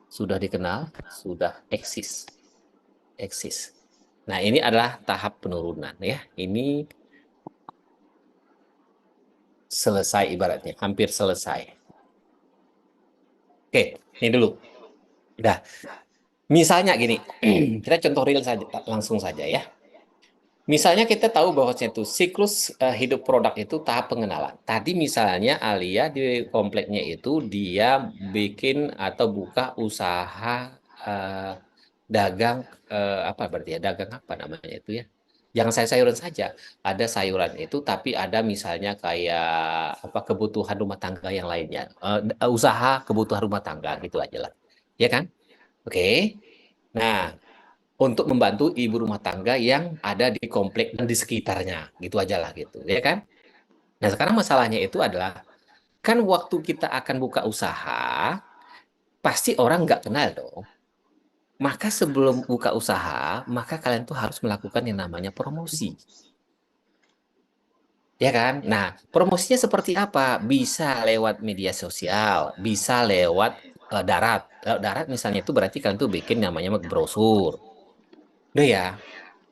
A: Sudah eksis. Nah, ini adalah tahap penurunan ya. Ini selesai ibaratnya, hampir selesai. Oke, ini dulu. Udah. Misalnya gini, kita contoh real saja, langsung saja ya. Misalnya kita tahu bahwa itu siklus hidup produk itu tahap pengenalan. Tadi misalnya Alia di kompleknya itu dia bikin atau buka usaha dagang apa berarti ya, dagang apa namanya itu ya? Jangan sayuran saja. Ada sayuran itu tapi ada misalnya kayak apa kebutuhan rumah tangga yang lainnya. Usaha kebutuhan rumah tangga gitu aja lah. Ya kan? Oke. Nah, untuk membantu ibu rumah tangga yang ada di komplek dan di sekitarnya, gitu aja lah gitu, ya kan? Nah, sekarang masalahnya itu adalah, kan waktu kita akan buka usaha, pasti orang nggak kenal dong. Maka sebelum buka usaha, maka kalian tuh harus melakukan yang namanya promosi. Ya kan? Nah, promosinya seperti apa? Bisa lewat media sosial, bisa lewat darat. Lewat darat misalnya itu berarti kalian tuh bikin namanya brosur. Udah ya.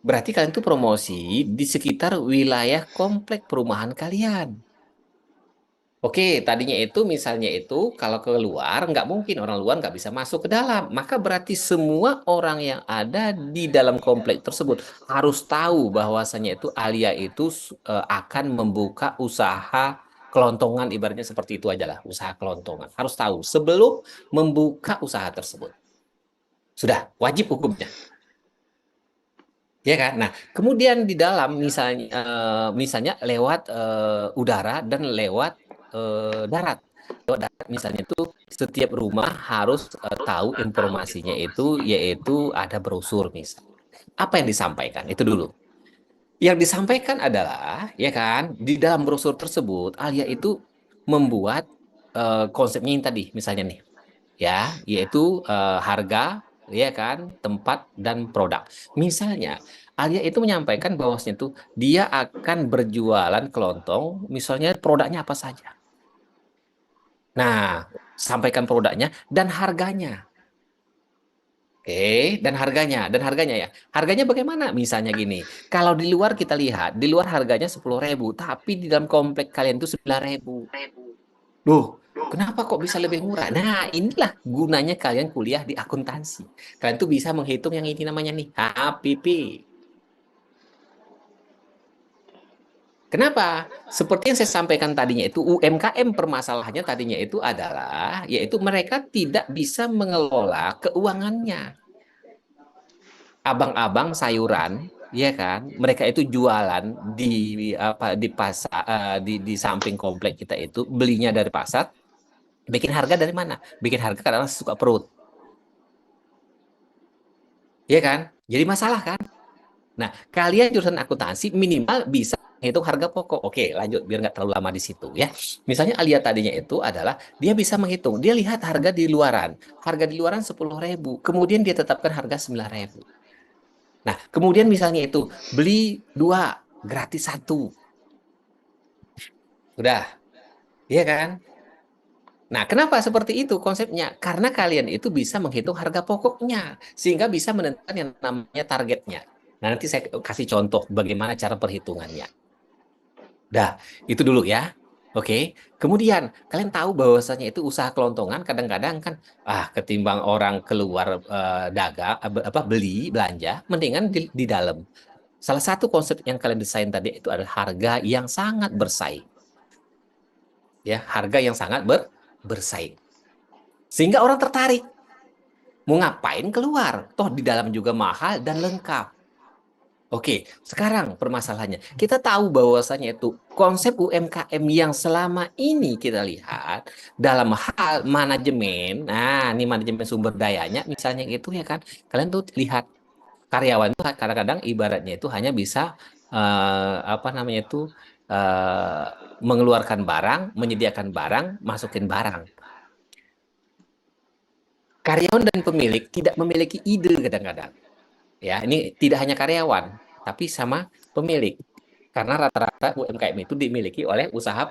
A: Berarti kalian tuh promosi di sekitar wilayah komplek perumahan kalian. Oke, tadinya itu misalnya itu kalau keluar nggak mungkin orang luar nggak bisa masuk ke dalam. Maka berarti semua orang yang ada di dalam komplek tersebut harus tahu bahwasanya itu Alia itu akan membuka usaha kelontongan, ibaratnya seperti itu aja lah, usaha kelontongan. Harus tahu sebelum membuka usaha tersebut. Sudah wajib hukumnya. Ya kan? Nah, kemudian di dalam misalnya lewat udara dan lewat darat. Lewat darat misalnya itu setiap rumah harus tahu informasinya itu yaitu ada brosur misal. Apa yang disampaikan? Itu dulu. Yang disampaikan adalah ya kan di dalam brosur tersebut Alia itu membuat konsepnya yang tadi misalnya nih ya, yaitu harga, ya kan, tempat dan produk. Misalnya, Alia itu menyampaikan bahwasanya tuh dia akan berjualan kelontong, misalnya produknya apa saja. Nah, sampaikan produknya dan harganya. Oke, dan harganya ya. Harganya bagaimana? Misalnya gini, kalau di luar kita lihat, di luar harganya 10.000, tapi di dalam komplek kalian itu 9.000. Loh, kenapa kok bisa lebih murah? Nah, inilah gunanya kalian kuliah di akuntansi. Kalian tuh bisa menghitung yang ini namanya nih, HPP. Kenapa? Seperti yang saya sampaikan tadinya itu, UMKM permasalahannya tadinya itu adalah, yaitu mereka tidak bisa mengelola keuangannya. Abang-abang sayuran, ya kan? Mereka itu jualan di pasar, di samping komplek kita itu, belinya dari pasar. Bikin harga dari mana? Bikin harga karena suka perut. Iya kan? Jadi masalah kan? Nah, kalian jurusan akuntansi minimal bisa menghitung harga pokok. Oke, lanjut biar nggak terlalu lama di situ ya. Misalnya Alia tadinya itu adalah dia bisa menghitung. Dia lihat harga di luaran. Harga di luaran 10.000. Kemudian dia tetapkan harga 9.000. Nah, kemudian misalnya itu beli 2 gratis 1. Udah, iya kan? Nah, kenapa seperti itu konsepnya? Karena kalian itu bisa menghitung harga pokoknya, sehingga bisa menentukan yang namanya targetnya. Nah, nanti saya kasih contoh bagaimana cara perhitungannya. Dah, itu dulu ya. Oke. Kemudian, kalian tahu bahwasanya itu usaha kelontongan kadang-kadang kan, ketimbang orang keluar dagang, beli, belanja, mendingan di dalam. Salah satu konsep yang kalian desain tadi itu adalah harga yang sangat bersaing. Ya, harga yang sangat bersaing. Sehingga orang tertarik. Mau ngapain keluar? Toh di dalam juga mahal dan lengkap. Oke, sekarang permasalahannya. Kita tahu bahwasanya itu konsep UMKM yang selama ini kita lihat dalam hal manajemen. Nah, ini manajemen sumber dayanya misalnya itu ya kan. Kalian tuh lihat karyawan itu kadang-kadang ibaratnya itu hanya bisa eh, mengeluarkan barang, menyediakan barang, masukin barang. Karyawan dan pemilik tidak memiliki ide kadang-kadang. Ya, ini tidak hanya karyawan, tapi sama pemilik. Karena rata-rata UMKM itu dimiliki oleh usaha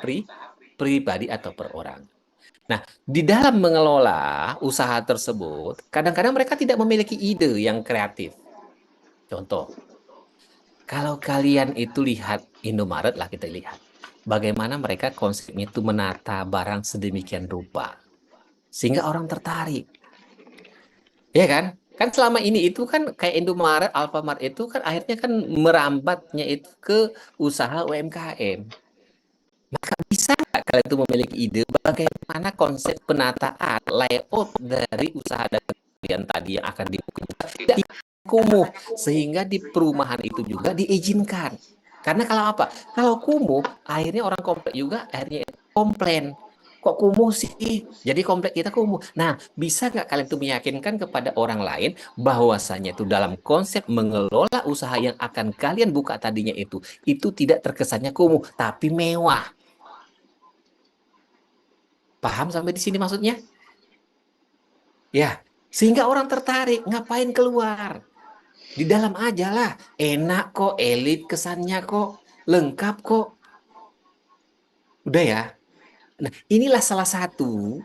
A: pribadi atau perorang. Nah, di dalam mengelola usaha tersebut, kadang-kadang mereka tidak memiliki ide yang kreatif. Contoh, kalau kalian itu lihat Indomaret lah kita lihat. Bagaimana mereka konsepnya itu menata barang sedemikian rupa. Sehingga orang tertarik. Ya kan? Kan selama ini itu kan kayak Indomaret, Alfamart itu kan akhirnya kan merambatnya itu ke usaha UMKM. Maka bisa nggak kalian itu memiliki ide bagaimana konsep penataan layout dari usaha dan kalian tadi yang akan dibuka tidak kumuh sehingga di perumahan itu juga diizinkan. Karena kalau apa? Kalau kumuh, akhirnya orang komplek juga akhirnya komplain. Kok kumuh sih? Jadi komplek kita kumuh. Nah, bisa nggak kalian tuh meyakinkan kepada orang lain bahwasanya itu dalam konsep mengelola usaha yang akan kalian buka tadinya itu tidak terkesannya kumuh, tapi mewah. Paham sampai di sini maksudnya? Ya, Sehingga orang tertarik, ngapain keluar? Di dalam aja lah, enak kok, elit kesannya kok, lengkap kok. Udah ya. Nah, inilah salah satu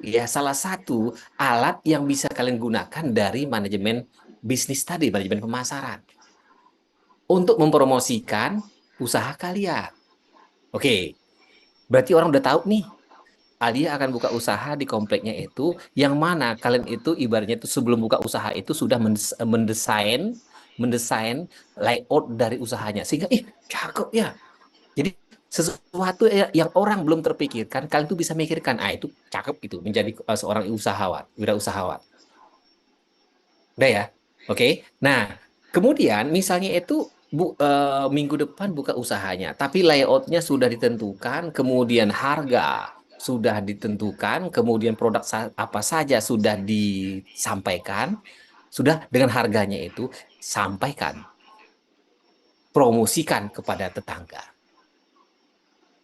A: alat yang bisa kalian gunakan dari manajemen bisnis tadi, manajemen pemasaran untuk mempromosikan usaha kalian. Oke, berarti orang udah tahu nih, Alia akan buka usaha di kompleknya itu, yang mana kalian itu ibaratnya itu sebelum buka usaha itu sudah mendesain layout dari usahanya, sehingga cakep ya. Jadi sesuatu yang orang belum terpikirkan, kalian tuh bisa mikirkan, itu cakep gitu, menjadi seorang usahawan, wirausahawan. Udah ya? Oke. Nah, kemudian misalnya itu minggu depan buka usahanya, tapi layoutnya sudah ditentukan, kemudian harga sudah ditentukan, kemudian produk apa saja sudah disampaikan, sudah dengan harganya itu sampaikan, promosikan kepada tetangga.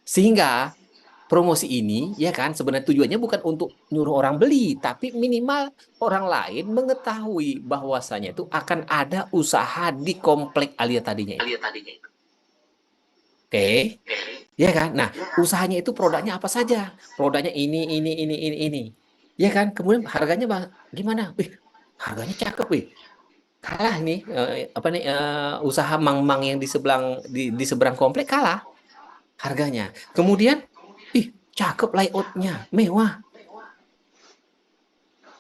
A: Sehingga promosi ini, ya kan, sebenarnya tujuannya bukan untuk nyuruh orang beli, tapi minimal orang lain mengetahui bahwasanya itu akan ada usaha di komplek Alia tadinya itu. Oke, ya kan? Nah, usahanya itu produknya apa saja? Produknya ini. Ya kan? Kemudian harganya gimana? Harganya cakep, kalah nih usaha mang-mang yang di seberang komplek kalah harganya. Kemudian cakep layoutnya, mewah.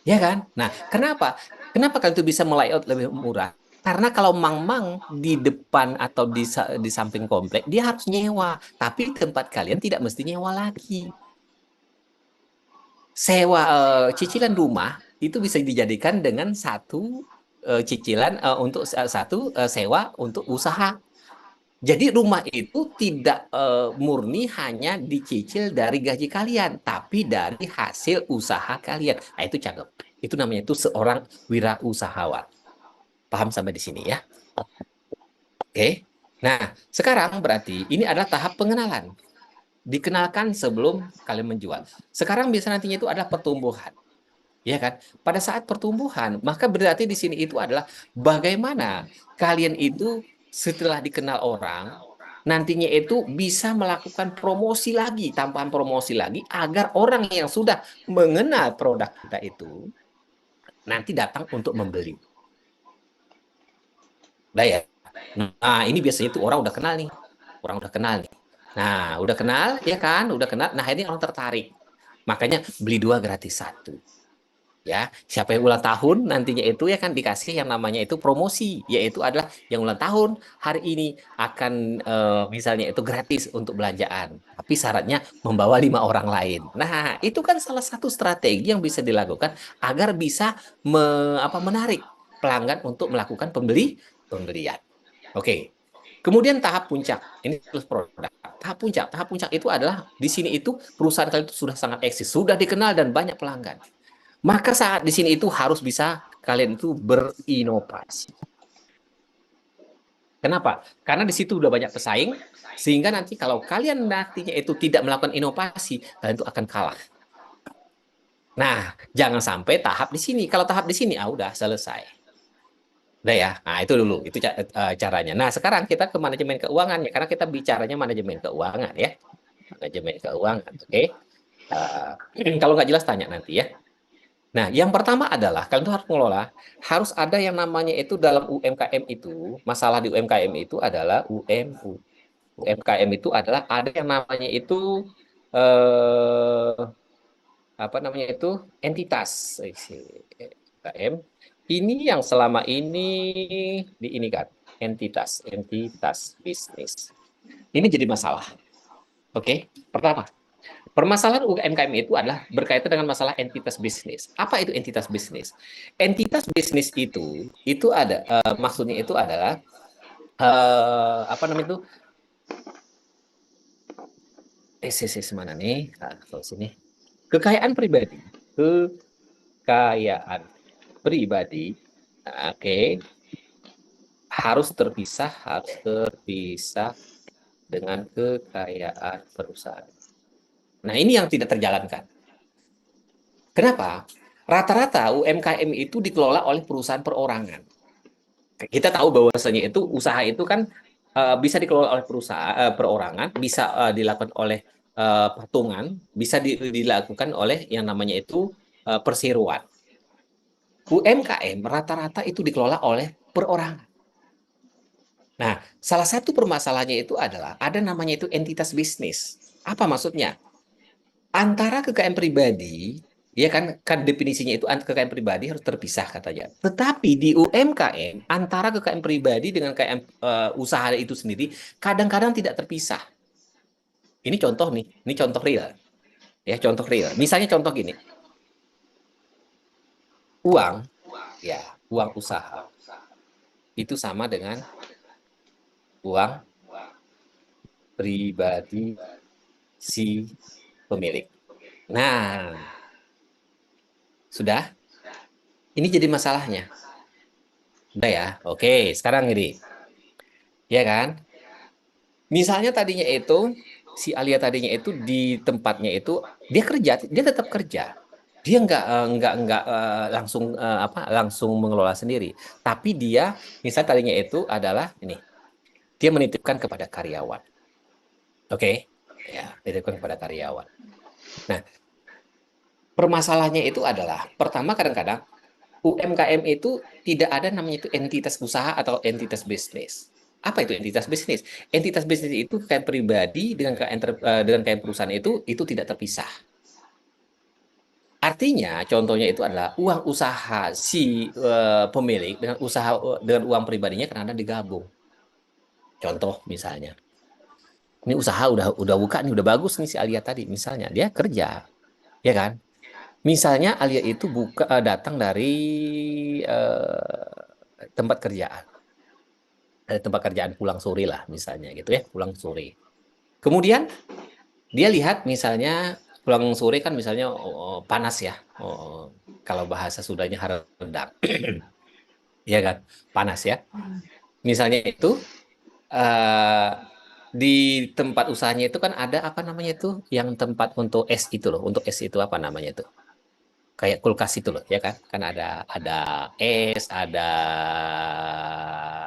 A: Ya kan? Nah, kenapa kalian tuh bisa melayout lebih murah? Karena kalau mang-mang di depan atau di samping komplek, dia harus nyewa. Tapi tempat kalian tidak mesti nyewa lagi. Sewa cicilan rumah itu bisa dijadikan dengan satu cicilan untuk satu sewa untuk usaha. Jadi rumah itu tidak murni hanya dicicil dari gaji kalian, tapi dari hasil usaha kalian. Nah, itu cakep. Itu namanya itu seorang wirausahawan. Paham sampai di sini ya? Oke. Nah, sekarang berarti ini adalah tahap pengenalan. Dikenalkan sebelum kalian menjual. Sekarang biasa nantinya itu adalah pertumbuhan. Ya kan? Pada saat pertumbuhan, maka berarti di sini itu adalah bagaimana kalian itu setelah dikenal orang, nantinya itu bisa melakukan promosi lagi, tambahan promosi lagi, agar orang yang sudah mengenal produk kita itu nanti datang untuk membeli. Nah ya. Nah, ini biasanya itu orang udah kenal nih. Nah, udah kenal, ya kan? Udah kenal. Nah, ini orang tertarik. Makanya beli 2 gratis 1. Ya, siapa yang ulang tahun nantinya itu ya kan dikasih yang namanya itu promosi, yaitu adalah yang ulang tahun hari ini akan misalnya itu gratis untuk belanjaan, tapi syaratnya membawa 5 orang lain. Nah, itu kan salah satu strategi yang bisa dilakukan agar bisa menarik pelanggan untuk melakukan pembelian. Oke. Kemudian tahap puncak, ini terus produk. Tahap puncak itu adalah di sini itu perusahaan kalian itu sudah sangat eksis, sudah dikenal dan banyak pelanggan. Maka saat di sini itu harus bisa kalian itu berinovasi. Kenapa? Karena di situ udah banyak pesaing, sehingga nanti kalau kalian nantinya itu tidak melakukan inovasi, kalian itu akan kalah. Nah, jangan sampai tahap di sini. Kalau tahap di sini, udah selesai. Udah ya, nah itu dulu, itu caranya. Nah, sekarang kita ke manajemen keuangan ya, karena kita bicaranya manajemen keuangan ya. Manajemen keuangan, oke. Kalau nggak jelas tanya nanti ya. Nah, yang pertama adalah kalian tuh harus mengelola, harus ada yang namanya itu dalam UMKM itu, masalah di UMKM itu adalah UMKM itu adalah ada yang namanya itu entitas UMKM. Ini yang selama ini diinikan entitas bisnis. Ini jadi masalah. Oke, pertama. Permasalahan UMKM itu adalah berkaitan dengan masalah entitas bisnis. Apa itu entitas bisnis? Entitas bisnis itu ada maksudnya itu adalah mana nih? Sini. Kekayaan pribadi. Oke. Harus terpisah dengan kekayaan perusahaan. Nah, ini yang tidak terjalankan. Kenapa? Rata-rata UMKM itu dikelola oleh perusahaan perorangan. Kita tahu bahwasanya itu usaha itu kan bisa dikelola oleh perusahaan perorangan, bisa dilakukan oleh patungan, bisa dilakukan oleh yang namanya itu perseroan. UMKM rata-rata itu dikelola oleh perorangan. Nah, salah satu permasalahannya itu adalah ada namanya itu entitas bisnis. Apa maksudnya? Antara KKM pribadi, ya kan definisinya itu KKM pribadi harus terpisah katanya. Tetapi di UMKM antara KKM pribadi dengan KKM usaha itu sendiri kadang-kadang tidak terpisah. Ini contoh nih, ini contoh real. Ya, contoh real. Misalnya contoh gini. Uang, ya, uang usaha itu sama dengan uang pribadi si pemilik. Nah, sudah? Ini jadi masalahnya. Udah ya? Oke, sekarang ini. Ya kan? Misalnya tadinya itu, si Alia tadinya itu di tempatnya itu, dia kerja, dia tetap kerja. Dia nggak langsung langsung mengelola sendiri. Tapi dia, misalnya tadinya itu adalah ini, dia menitipkan kepada karyawan. Oke? Ya, menitipkan kepada karyawan. Nah, permasalahannya itu adalah, pertama kadang-kadang UMKM itu tidak ada namanya itu entitas usaha atau entitas bisnis. Apa itu entitas bisnis? Entitas bisnis itu kayak pribadi dengan kayak perusahaan itu tidak terpisah. Artinya, contohnya itu adalah uang usaha si pemilik dengan dengan uang pribadinya karena digabung. Contoh misalnya, ini usaha udah buka nih udah bagus nih si Alia tadi misalnya dia kerja, ya kan? Misalnya Alia itu datang dari tempat kerjaan. Tempat kerjaan pulang sore lah misalnya gitu ya, pulang sore. Kemudian dia lihat misalnya pulang sore kan misalnya panas ya, kalau bahasa Sundanya redang, ya kan, panas ya. Misalnya itu eh, di tempat usahanya itu kan ada apa namanya itu, yang tempat untuk es itu loh, untuk es itu apa namanya itu? Kayak kulkas itu loh, ya kan? Kan ada es, ada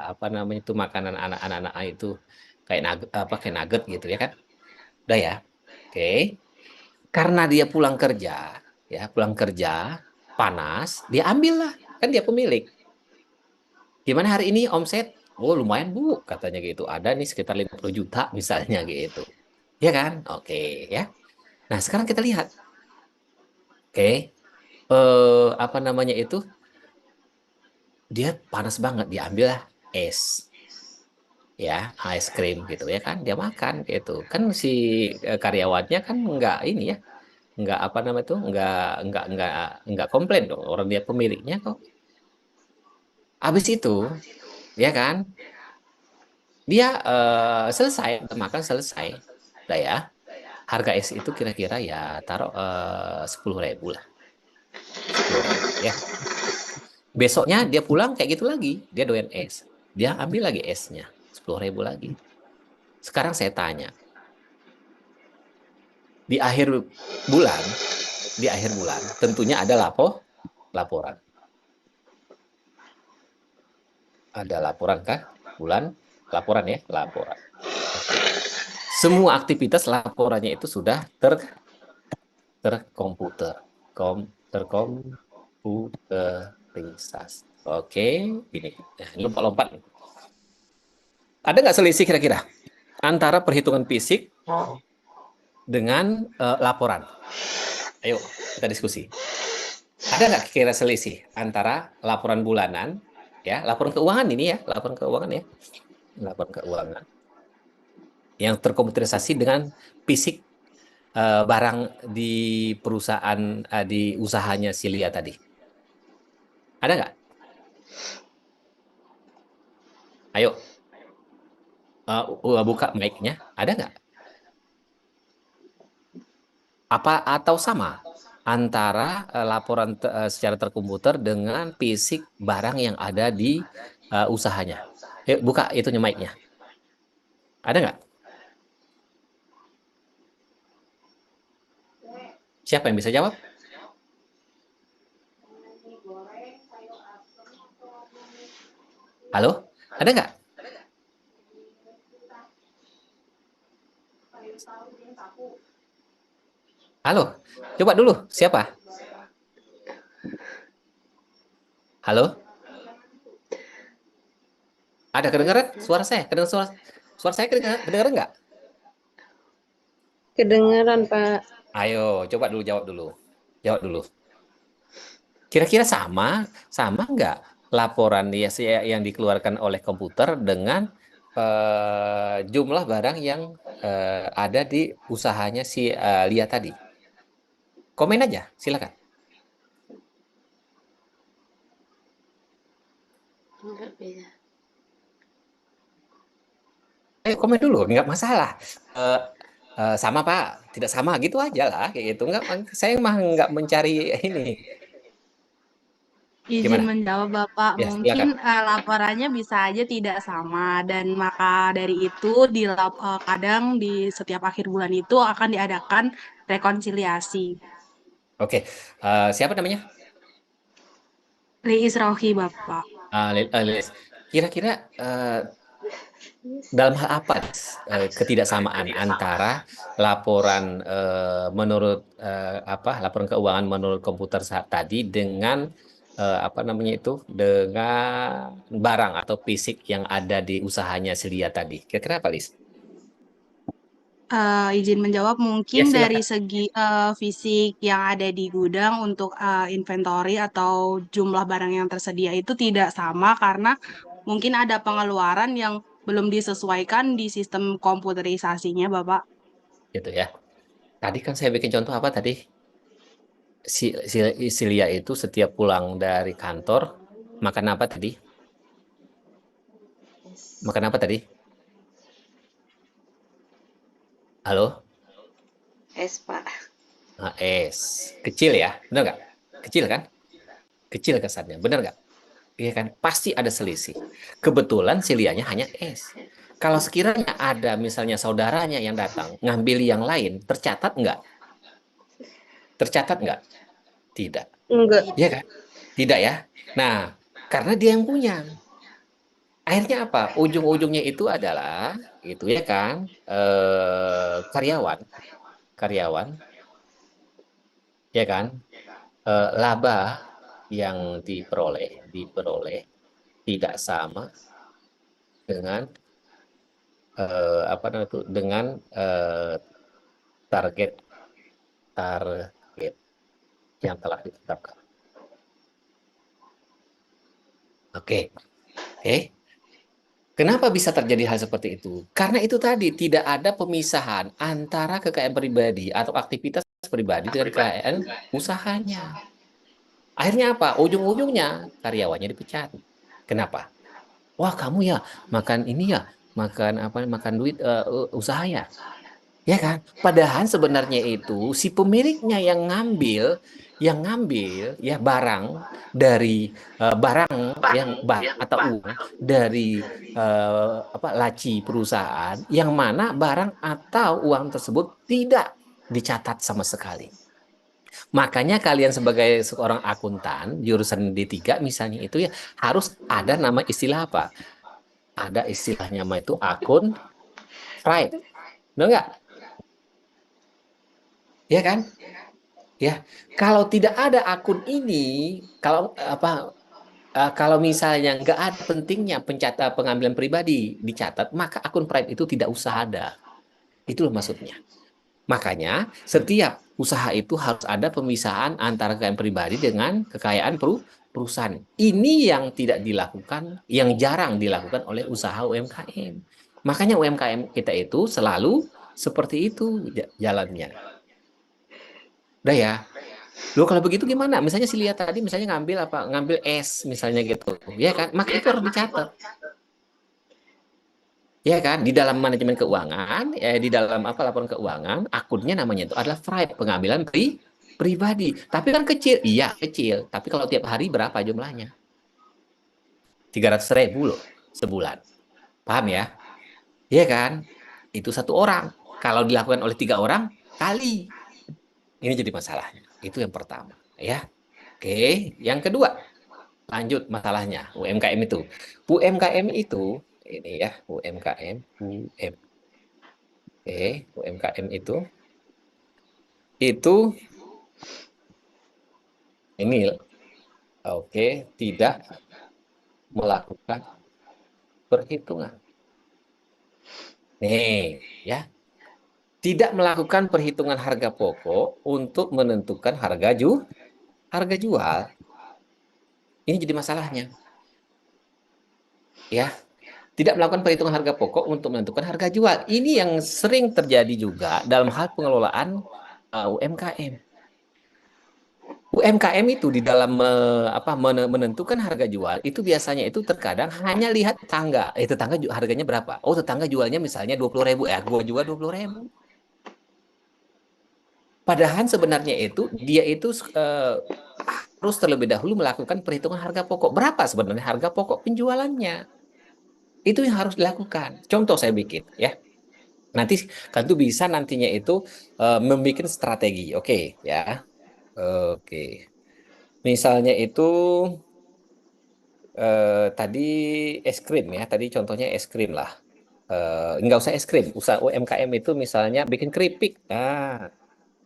A: apa namanya itu makanan anak-anak itu kayak kayak nugget gitu ya kan? Udah ya. Oke. Karena dia pulang kerja, ya, pulang kerja panas, dia ambil lah. Kan dia pemilik. Gimana hari ini omset? Oh, lumayan, Bu, katanya gitu. Ada nih sekitar 50 juta misalnya gitu. Ya kan? Oke, ya. Nah, sekarang kita lihat. Oke. Apa namanya itu? Dia panas banget, dia ambil lah es. Ya, es krim gitu ya kan. Dia makan gitu. Kan si karyawannya kan nggak ini ya, nggak apa namanya itu nggak komplain dong, orang dia pemiliknya kok. Habis itu ya kan dia selesai makan, selesai udah ya, harga es itu kira-kira ya taruh 10.000 lah, 10.000 ya. Besoknya dia pulang kayak gitu lagi, dia doyan es, dia ambil lagi esnya 10.000 lagi. Sekarang saya tanya, di akhir bulan tentunya ada laporan. Ada laporan kah? Laporan ya, laporan. Oke. Semua aktivitas laporannya itu sudah terkomputer. Terkomputerisasi. Oke, ini. Nah, lompat-lompat. Ada nggak selisih kira-kira antara perhitungan fisik dengan laporan? Ayo, kita diskusi. Ada nggak kira selisih antara laporan bulanan, ya, laporan keuangan ini ya, laporan keuangan ya, laporan keuangan yang terkomputerisasi dengan fisik barang di perusahaan di usahanya Silia tadi. Ada nggak? Ayo, buka mic-nya. Ada nggak? Apa atau sama antara laporan secara terkomputer dengan fisik barang yang ada di usahanya? Yuk, buka itunya mic-nya. Ada nggak? Siapa yang bisa jawab? Halo? Ada nggak? Halo? Coba dulu, siapa? Halo? Ada kedengaran suara saya? Suara saya kedengaran nggak?
G: Kedengaran, Pak.
A: Ayo, coba dulu jawab dulu. Jawab dulu. Kira-kira sama nggak laporan yang dikeluarkan oleh komputer dengan jumlah barang yang ada di usahanya si Lia tadi? Komen aja, silakan.
C: Enggak beda.
A: Komen dulu, nggak masalah. Sama Pak, tidak sama gitu aja lah, kayak gitu. Nggak, saya mah nggak mencari ini.
E: Izin
A: Gimana?
E: menjawab Bapak,
A: Ya, silakan.
E: mungkin laporannya bisa aja tidak sama dan maka dari itu kadang di setiap akhir bulan itu akan diadakan rekonsiliasi.
A: Oke, siapa namanya?
E: Liis Rohi, Bapak.
A: Lilis. Kira-kira dalam hal apa ketidaksamaan antara laporan menurut laporan keuangan menurut komputer saat tadi dengan dengan barang atau fisik yang ada di usahanya Celia tadi? Kira-kira apa, Lis?
E: Izin menjawab,
A: Ya,
E: mungkin dari
A: silakan.
E: segi fisik yang ada di gudang untuk inventory atau jumlah barang yang tersedia itu tidak sama karena mungkin ada pengeluaran yang belum disesuaikan di sistem komputerisasinya, Bapak.
A: Gitu ya. Tadi kan saya bikin contoh apa tadi? Si Lia itu setiap pulang dari kantor makan apa tadi? Makan apa tadi? Halo?
C: Es, Pak.
A: Nah, es. Kecil ya, benar nggak? Kecil kan? Kecil kesannya, benar nggak? Iya kan? Pasti ada selisih. Kebetulan si Lianya hanya es. Kalau sekiranya ada misalnya saudaranya yang datang ngambil yang lain, tercatat nggak? Tercatat nggak? Tidak.
G: Enggak.
A: Iya kan? Tidak ya? Nah, karena dia yang punya. Akhirnya apa? Ujung-ujungnya itu adalah, itu ya kan, karyawan, ya kan, laba yang diperoleh tidak sama dengan dengan target target yang telah ditetapkan. Oke. Kenapa bisa terjadi hal seperti itu? Karena itu tadi tidak ada pemisahan antara kekayaan pribadi atau aktivitas pribadi dengan kekayaan usahanya. Akhirnya apa? Ujung-ujungnya karyawannya dipecat. Kenapa? Wah, kamu ya makan ini ya, makan duit usaha ya. Ya kan? Padahal sebenarnya itu si pemiliknya yang ngambil ya barang dari atau uang dari laci perusahaan yang mana barang atau uang tersebut tidak dicatat sama sekali. Makanya kalian sebagai seorang akuntan jurusan D3 misalnya itu ya harus ada nama istilah apa? Ada istilahnya nama itu akun pride. Benar nggak? Ya kan? Ya, kalau tidak ada akun ini, kalau misalnya nggak ada pentingnya pengambilan pribadi dicatat, maka akun private itu tidak usah ada. Itulah maksudnya. Makanya setiap usaha itu harus ada pemisahan antara kekayaan pribadi dengan kekayaan perusahaan. Ini yang tidak dilakukan, yang jarang dilakukan oleh usaha UMKM. Makanya UMKM kita itu selalu seperti itu jalannya. Udah ya. Loh kalau begitu gimana? Misalnya si Lia tadi misalnya ngambil es misalnya gitu. Ya kan? Maka itu harus dicatat. Ya kan? Di dalam manajemen keuangan, di dalam laporan keuangan, akunnya namanya itu adalah private, pengambilan pribadi. Tapi kan kecil. Iya, kecil. Tapi kalau tiap hari berapa jumlahnya? 300.000 loh sebulan. Paham ya? Iya kan? Itu satu orang. Kalau dilakukan oleh 3 orang, kali. Ini jadi masalahnya. Itu yang pertama, ya. Oke, yang kedua. lanjut masalahnya UMKM itu. UMKM itu ini ya, UMKM, UMKM itu ini tidak melakukan perhitungan. Nih, ya. Tidak melakukan perhitungan harga pokok untuk menentukan harga jual. Ini jadi masalahnya. Ya, tidak melakukan perhitungan harga pokok untuk menentukan harga jual. Ini yang sering terjadi juga dalam hal pengelolaan UMKM. UMKM itu di dalam menentukan harga jual itu biasanya itu terkadang hanya lihat tetangga. Tetangga harganya berapa? Oh, tetangga jualnya misalnya 20.000, gua juga 20.000. Padahal sebenarnya itu dia itu harus terlebih dahulu melakukan perhitungan harga pokok. Berapa sebenarnya harga pokok penjualannya? Itu yang harus dilakukan. Contoh saya bikin ya. Nanti kan tuh bisa nantinya itu membuat strategi. Oke, ya. Oke. Misalnya itu tadi es krim ya. Tadi contohnya es krim lah. Nggak usah es krim. Usaha UMKM itu misalnya bikin keripik. Nah,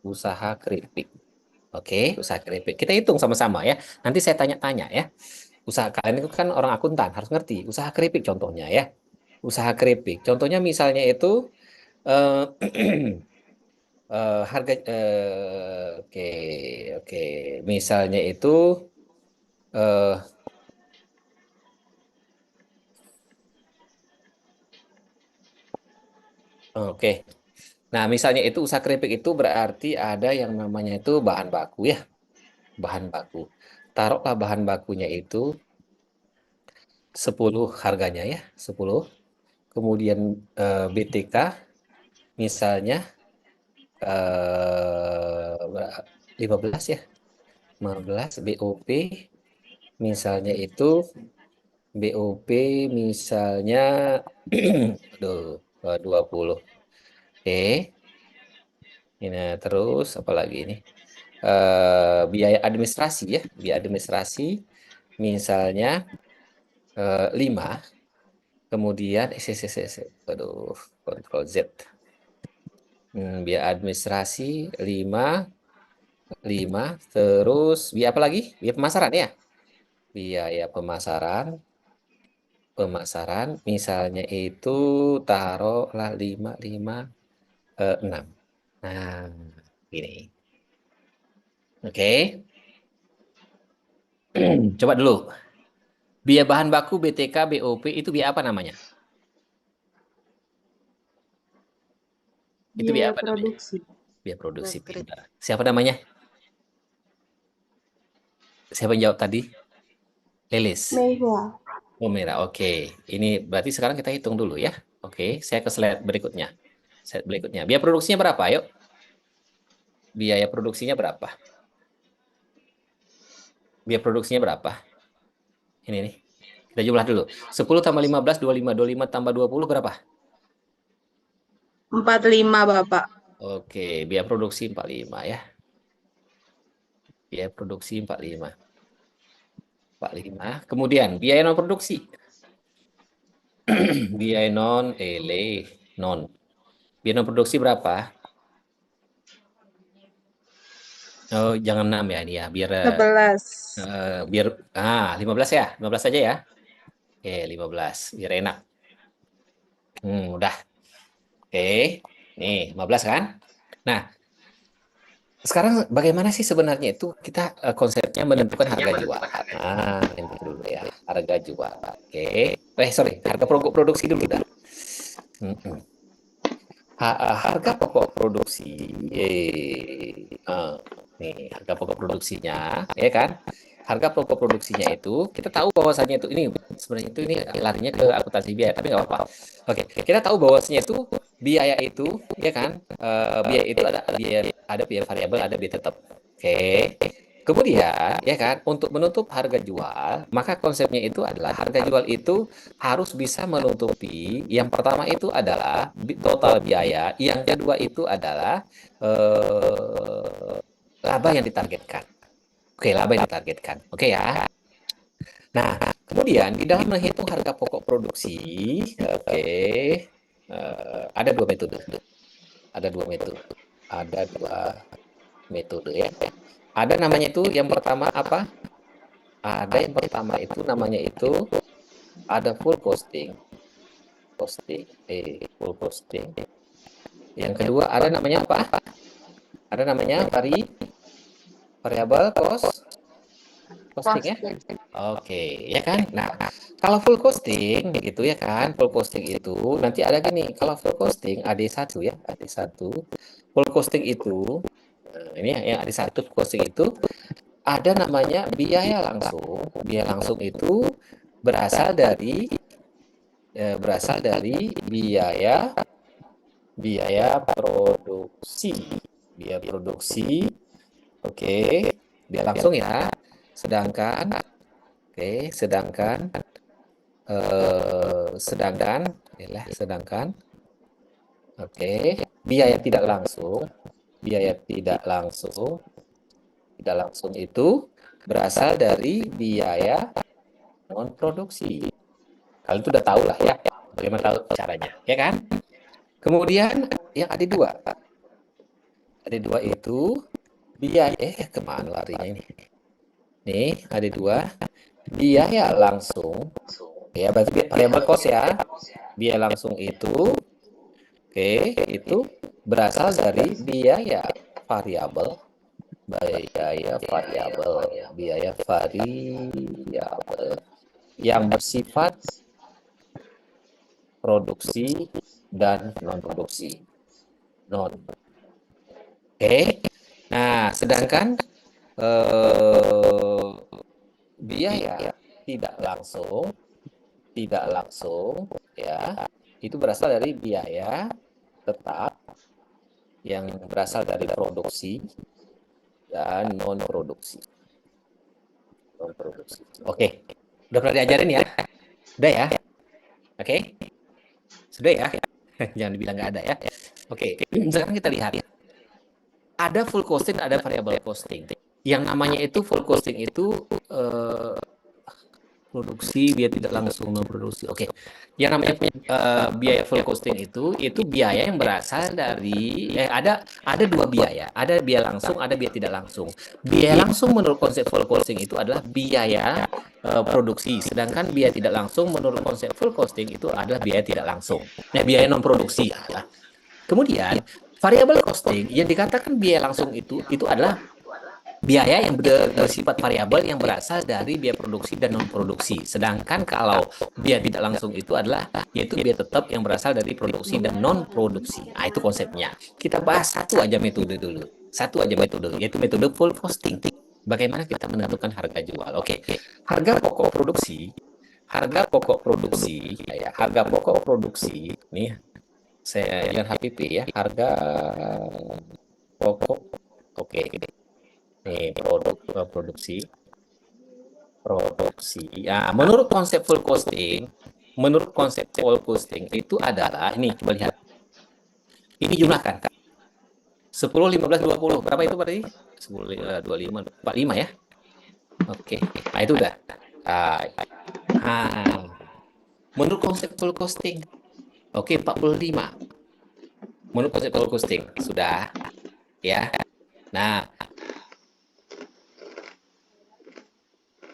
A: usaha keripik. Oke, usaha keripik. Kita hitung sama-sama ya. Nanti saya tanya-tanya ya. Usaha kalian itu kan orang akuntan, harus ngerti. Usaha keripik contohnya ya. Usaha keripik. Contohnya misalnya itu eh, harga oke, oke. Misalnya itu eh, oke. Nah, misalnya itu usaha keripik itu berarti ada yang namanya itu bahan baku ya. Bahan baku. Taruhlah bahan bakunya itu 10 harganya ya, 10. Kemudian BTK misalnya 15 ya. 15 BOP misalnya itu BOP misalnya aduh 20. Oke. Ini terus apa lagi ini? Biaya administrasi ya, biaya administrasi misalnya 5. Kemudian aduh, Ctrl Z. Biaya administrasi 5, terus biaya apa lagi? Biaya pemasaran ya. Biaya pemasaran misalnya itu taruhlah 5, 6. Nah, ini. Oke. Coba dulu. Biaya bahan baku BTK BOP itu biaya apa namanya? Itu biaya apa namanya? Biaya produksi. Benar. Siapa namanya? Siapa yang jawab tadi? Lilis. Oh, merah. Oke. Ini berarti sekarang kita hitung dulu ya. Oke, saya ke slide berikutnya. Slide berikutnya. Biaya produksinya berapa? Yuk. Biaya produksinya berapa? Biaya produksinya berapa? Ini nih. Kita jumlah dulu. 10 tambah 15, 25. 25 tambah 20 berapa?
E: 45, Bapak.
A: Oke, biaya produksi 45 ya. Biaya produksi 45. 45. Kemudian biaya non produksi. Biaya non biaya non produksi berapa? Oh, jangan 6 ya ini ya, biar 15 ya. 15 saja ya. Oke, 15 biar enak. Udah. Oke. Nih, 15 kan? Nah, sekarang bagaimana sih sebenarnya itu kita konsepnya menentukan harga jual. Nah, ini dulu ya, harga jual. Oke. Harga pokok produksi dulu dah. Harga pokok produksi nih, harga pokok produksinya ya kan? Harga pokok produksinya itu kita tahu bahwasanya itu ini sebenarnya itu ini larinya ke akuntansi biaya tapi nggak apa-apa. Oke, kita tahu bahwasanya itu biaya itu ya kan? Biaya itu ada biaya variabel, ada biaya tetap. Oke. Kemudian ya kan untuk menutup harga jual, maka konsepnya itu adalah harga jual itu harus bisa menutupi yang pertama itu adalah total biaya, yang kedua itu adalah laba yang ditargetkan. Oke, laba yang ditargetkan. Oke ya. Nah, kemudian di dalam menghitung harga pokok produksi, oke, ada dua metode. Ada dua metode. Ada dua metode ya. Ada namanya itu yang pertama apa? Ada yang pertama itu namanya itu ada full costing. Full costing. Yang kedua ada namanya apa? Ada namanya variable costing ya. Oke, ya kan? Nah, kalau full costing gitu ya kan, full costing itu nanti ada gini, kalau full costing AD1 ya, AD1 full costing itu ini yang AD1 full costing itu ada namanya biaya langsung. Biaya langsung itu berasal dari biaya produksi. Biaya produksi. Oke, biaya langsung ya. Sedangkan biaya tidak langsung itu berasal dari biaya non produksi. Kalian itu udah tahu lah ya, bagaimana tahu caranya, ya kan? Kemudian yang ada dua itu biaya kemana larinya ini? Nih ada dua biaya langsung, ya berarti variable cost ya. Biaya langsung itu, itu berasal dari biaya variabel yang bersifat produksi dan non produksi. Nah, sedangkan biaya tidak langsung ya, itu berasal dari biaya tetap yang berasal dari produksi dan non produksi. Oke, udah pernah diajarin ya? Udah ya? Oke, sudah ya? Jangan dibilang nggak ada ya. Oke, sekarang kita lihat. Ada full costing, ada variable costing. Yang namanya itu full costing itu produksi, biaya tidak langsung non produksi. Oke, yang namanya biaya full costing itu biaya yang berasal dari ada dua biaya, ada biaya langsung, ada biaya tidak langsung. Biaya langsung menurut konsep full costing itu adalah biaya produksi, sedangkan biaya tidak langsung menurut konsep full costing itu adalah biaya tidak langsung. Nah, biaya non produksi adalah. Kemudian variable costing yang dikatakan biaya langsung itu adalah biaya yang bersifat variabel yang berasal dari biaya produksi dan non produksi. Sedangkan kalau biaya tidak langsung itu adalah yaitu biaya tetap yang berasal dari produksi dan non produksi. Nah, itu konsepnya. Kita bahas satu aja metode dulu. Yaitu metode full costing. Bagaimana kita menentukan harga jual? Oke. Harga pokok produksi nih saya yang HPP ya, harga pokok. Oke. Nih, produksi. Ya, menurut konsep full costing itu adalah ini, coba lihat. Ini jumlahkan. 10, 15, 20. Berapa itu berarti? 10, 25, 45 ya. Oke. Nah, itu udah. Menurut konsep full costing. Oke, 45. Menurut konsep full costing sudah ya. Nah,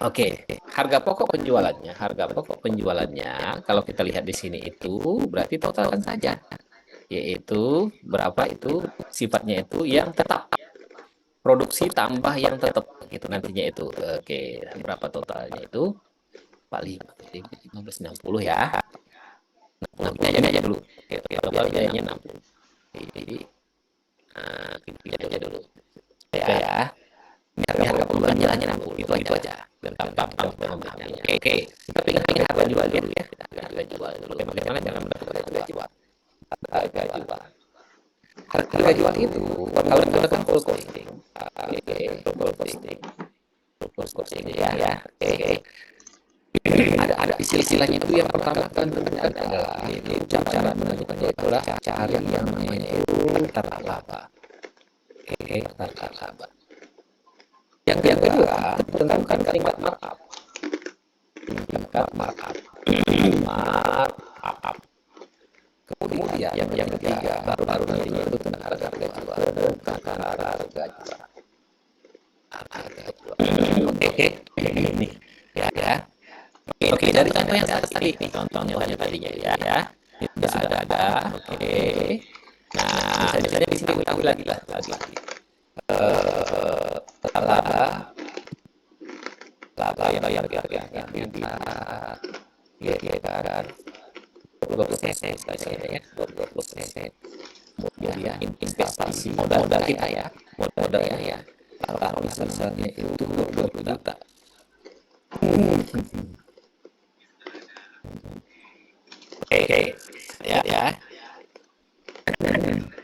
A: oke, harga pokok penjualannya kalau kita lihat di sini itu berarti totalkan saja, yaitu berapa itu sifatnya itu yang tetap, produksi tambah yang tetap gitu nantinya itu. Oke, berapa totalnya itu? 1560 ya. Nah, kita aja dulu. Oke, totalnya 60. Kita aja dulu. Ya. Harga penjualannya 60 itu aja. Gampang memahaminya. Oke. Tapi ingat harga jual dulu ya. Harga jual dulu. Bagaimana cara mendapatkan harga jual? Harga jual itu kalau menggunakan full costing. Full costing ya. Oke. Ada istilahnya itu yang pertama kan adalah itu cara menentukannya itulah cari yang namanya itu tata laba. Oke, tata laba. Yang kedua, tentukan kalimat markup. tingkat markup. Markup. Kemudian yang ketiga baru nantinya itu tentang harga jual. Tentang harga jual. Oke, ini ya. Oke, dari contoh yang tadi, contohnya tadinya ya. Itu sudah ada. Oke. Nah, misalnya di sini ulang lagi. Laba yang harganya sekitar 20% ya, 20%. Kemudian investasi modal kita ya, modalnya ya. Taruh misalnya itu 20 juta. Oke, ya.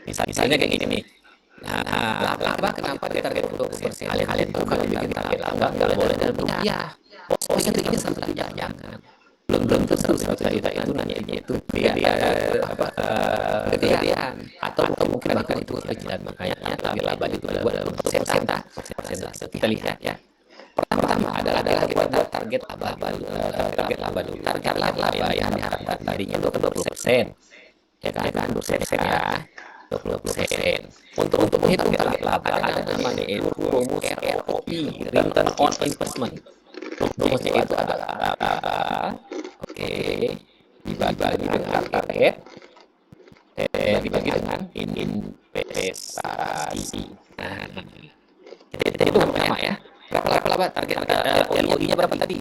A: Misalnya kayak gini nih. Nah, laba kenapa dia target 20%? Kalian tuh kalau bikin target laba nggak boleh dalam rupiah. Oh, yang ini satu lagi jangan. Belum tentu 100 juta itu nantinya itu kegedean atau mungkin bahkan itu kecilan, makanya target laba itu dibuat dalam persentase. Kita lihat ya. Pertama adalah kita buat target laba dulu. Target laba yang diharapkan tadinya 20%. Ya kan, 20% ya. 20%. Untuk menghitung target laba ada namanya itu rumus ROI, Return on Investment. Rumusnya itu adalah dibagi dengan target, dibagi dengan investasi. Nah, itu pertama ya. Berapa laba target ROI-nya berapa tadi?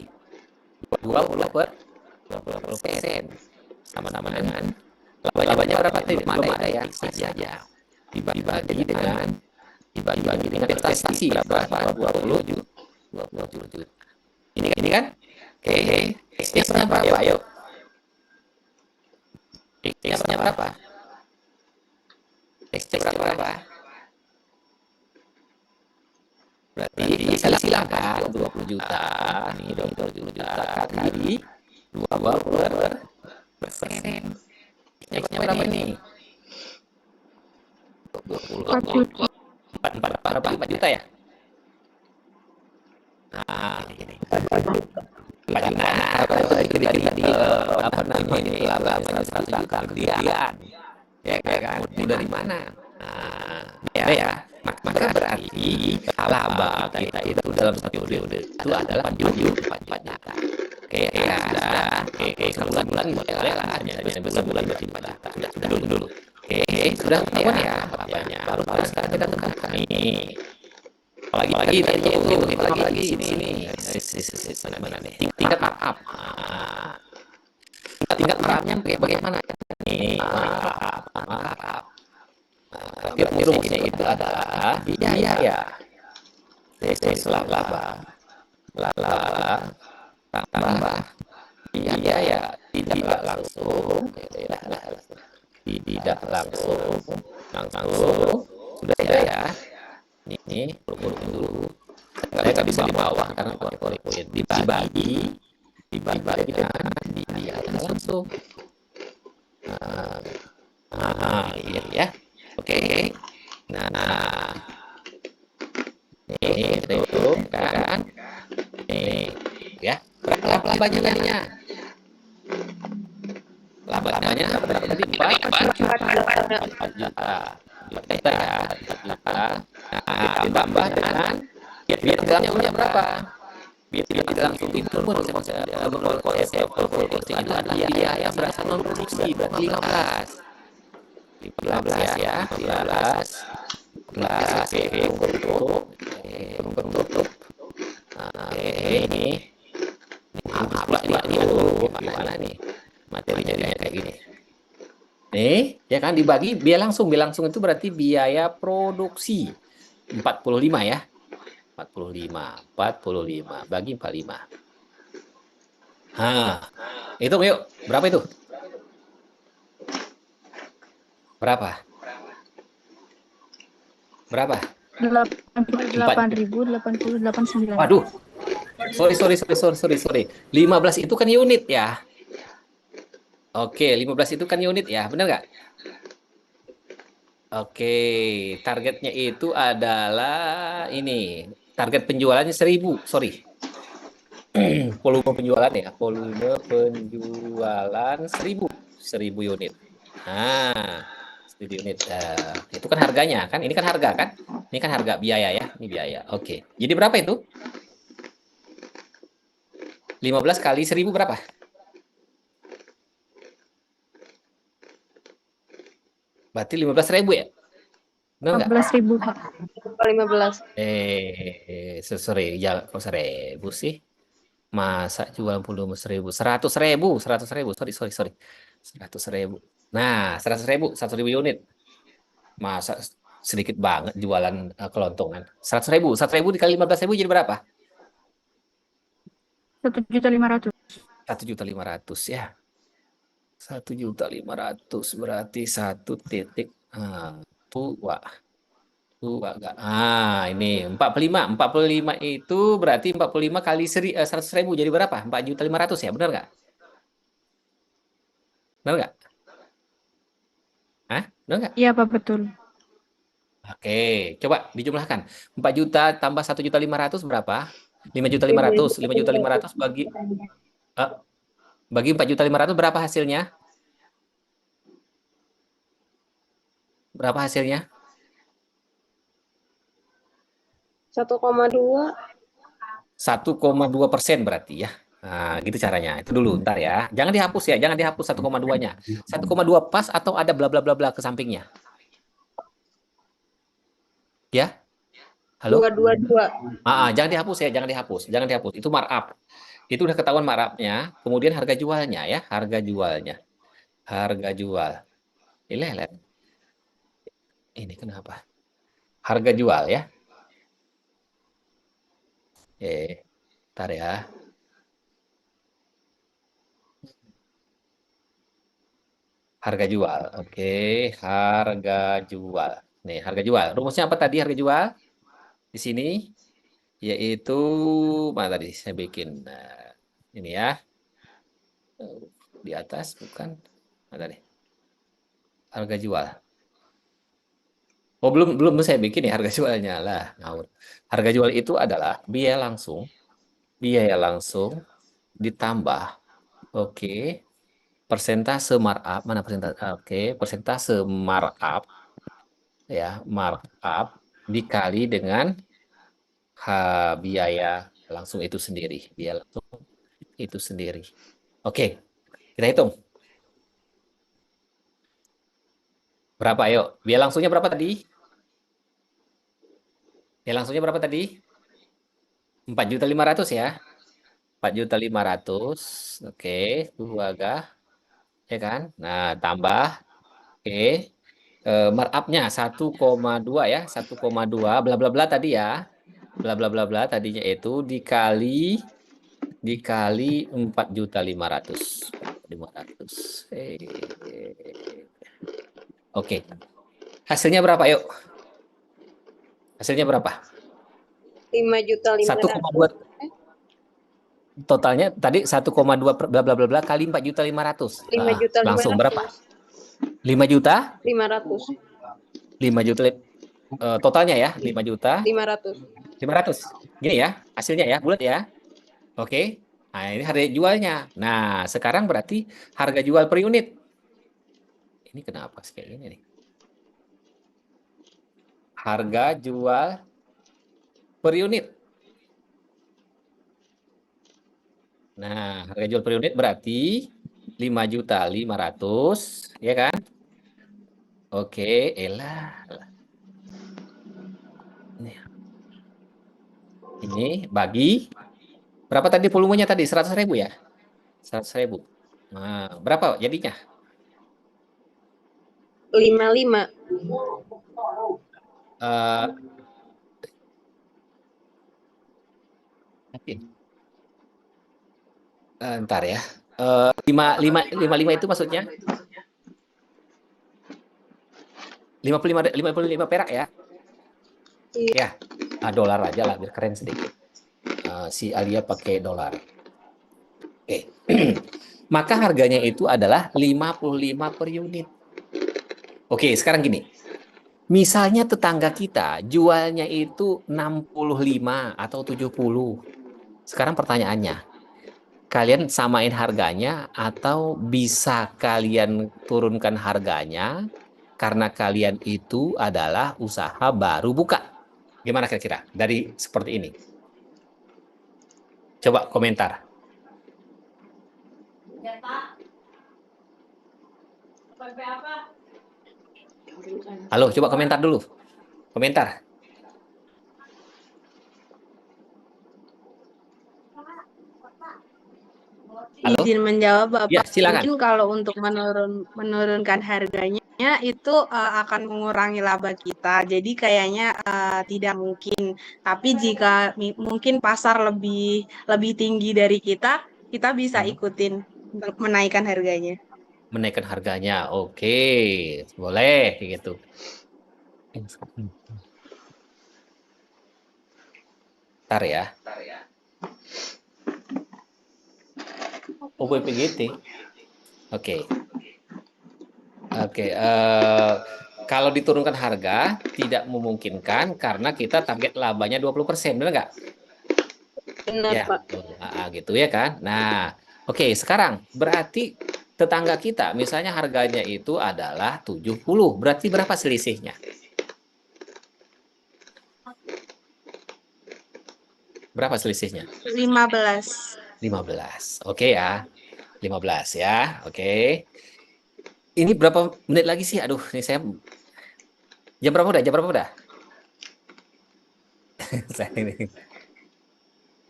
A: 20%. Sama-sama dengan labanya berapa tadi? Belum ada ya, saja. Dibagi dengan investasi berapa? 20 juta. Ini kan? Oke. X-nya berapa? Ayo. X-nya berapa? X-nya berapa? Berarti silakan 20 juta. Nih 20 juta kali 20%. X-nya berapa ini? 4 juta ya? Nah, ini. Apa namanya laba 100 juta kemudian ya kan itu dari mana? Nah, ya maka berarti laba kita itu dalam satu periode itu adalah 4 juta. Oke ya sudah bulan modelnya lah hanya bulan berarti 4 juta sudah dulu. Oke sudah ketahuan ya labanya. Baru sekarang kita tekan ini. Apalagi tadinya itu lagi sini mana nih tingkat markup. Tingkat markupnya bagaimana nih markup. Rumusnya itu adalah biaya setelah laba tambah biaya tidak langsung sudah ya. Ini dulu. Saya nggak bisa di bawah karena pakai poin. Dibagi dengan biaya langsung. Iya ya. Oke. Nah, ini itu kan. Ini ya. Berapa labanya tadinya? Labanya berapa tadi? 4 juta. Kita ya, ditambah dengan biaya tidaknya punya berapa? Biaya tidak langsung itu itu adalah biaya yang berasal non produksi berarti 15 ya, 15 untuk ini gimana nih materinya kayak gini. Nih, ya kan dibagi biaya langsung itu berarti biaya produksi 45 ya. 45 bagi 45. Hitung yuk. Berapa itu? Berapa?
F: 88.089.
A: Waduh. Sorry. 15 itu kan unit ya. Oke, 15 itu kan unit ya, benar nggak? Oke, targetnya itu adalah ini. Target penjualannya 1000, sorry. volume penjualan ya, volume penjualan 1000 unit. Nah, 1000 unit. Itu kan harganya kan? Ini kan harga kan? Ini kan harga biaya ya, ini biaya. Oke. Jadi berapa itu? 15 kali 1000 berapa? Berarti 15.000 ya? Benar nggak?
F: 14.000, Pak.
C: 15.
A: Sorry, ya kok 1000 sih? Masa jual volume 1000? 100.000, 100.000. Sorry. 100.000. Nah, 100.000, 100.000 unit. Masa sedikit banget jualan kelontongan. 100.000 dikali 15.000 jadi berapa?
F: 1.500.000.
A: 1.500.000 ya. 1.500.000 berarti 1 titik. Tua enggak. Ini 45 itu berarti 45 kali 100.000 jadi berapa? 4.500.000 ya, benar nggak? Benar nggak? Benar nggak?
F: Iya, Pak, betul.
A: Oke, coba dijumlahkan. 4 juta tambah 1.500.000 berapa? 5.500.000. 5.500.000 bagi 4.500.000 berapa hasilnya? Berapa hasilnya?
C: 1,2.
A: 1,2% berarti ya. Nah, gitu caranya. Itu dulu, ntar ya. Jangan dihapus ya, jangan dihapus 1,2-nya. 1,2 pas atau ada bla bla bla bla ke sampingnya? Ya? Halo?
C: 222.
A: Jangan dihapus ya, jangan dihapus. Itu markup. Itu udah ketahuan markupnya. Kemudian harga jualnya ya, harga jual. Ini Ini kenapa? Harga jual ya. Ntar ya. Harga jual. Oke, harga jual. Nih, harga jual. Rumusnya apa tadi harga jual? Di sini yaitu mana tadi saya bikin. Ini ya. Di atas bukan. Mana tadi? Harga jual. Oh, belum saya bikin ya harga jualnya lah, ngawur. Harga jual itu adalah biaya langsung ditambah persentase markup, mana persentase? Persentase markup ya, markup dikali dengan biaya langsung itu sendiri, Oke, kita hitung. Berapa ayo? Biaya langsungnya berapa tadi? Biaya langsungnya berapa tadi? 4.500.000 ya. 4.500.000. Oke, itu agak ya kan? Nah, tambah markup-nya 1,2 ya, 1,2 bla bla bla tadi ya. Bla bla bla bla tadinya itu dikali 4.500.000. Oke. Hasilnya berapa yuk? Hasilnya berapa?
C: 5.500.000.
A: Totalnya tadi 1,2 bla bla bla bla kali 4.500.000.
C: 5.500.000.
A: Langsung berapa? 5 juta?
C: 500.
A: 5 juta totalnya ya, 5 juta.
C: 500.
A: 500. Gini ya, hasilnya ya, bulat ya. Oke. Nah, ini harga jualnya. Nah, sekarang berarti harga jual per unit. Ini kenapa kayak gini nih? Harga jual per unit. Nah, harga jual per unit berarti 5.500.000, ya kan? Oke, elah. Ini bagi berapa tadi volumenya tadi? 100.000 ya? 100.000. Nah, berapa jadinya?
C: 55.
A: Ntar ya. 55 itu maksudnya 55 perak ya? Ya, dolar aja lah biar keren sedikit. Si Alia pakai dolar. Oke. Maka harganya itu adalah 55 per unit. Oke, sekarang gini. Misalnya tetangga kita jualnya itu 65 atau 70. Sekarang pertanyaannya, kalian samain harganya atau bisa kalian turunkan harganya karena kalian itu adalah usaha baru buka. Gimana kira-kira dari seperti ini? Coba komentar. Halo, coba komentar dulu. Komentar. Halo?
E: Izin menjawab
A: Ya,
E: Bapak,
A: silakan.
E: mungkin kalau untuk menurunkan harganya itu akan mengurangi laba kita. Jadi kayaknya tidak mungkin. Tapi jika mungkin pasar lebih tinggi dari kita, kita bisa ikutin menaikkan harganya.
A: Menaikkan harganya. Oke, boleh gitu. Ntar ya. Oh, PPGT. Oke. Oke, kalau diturunkan harga tidak memungkinkan karena kita target labanya 20%, benar nggak?
C: Benar,
A: Ya,
C: Pak.
A: gitu ya kan. Nah, oke, sekarang berarti tetangga kita misalnya harganya itu adalah 70, berarti berapa selisihnya? Berapa selisihnya?
E: 15.
A: 15. Oke ya. 15 ya. Oke. Ini berapa menit lagi sih? Aduh, ini saya jam berapa udah? Jam berapa udah? Saya ini.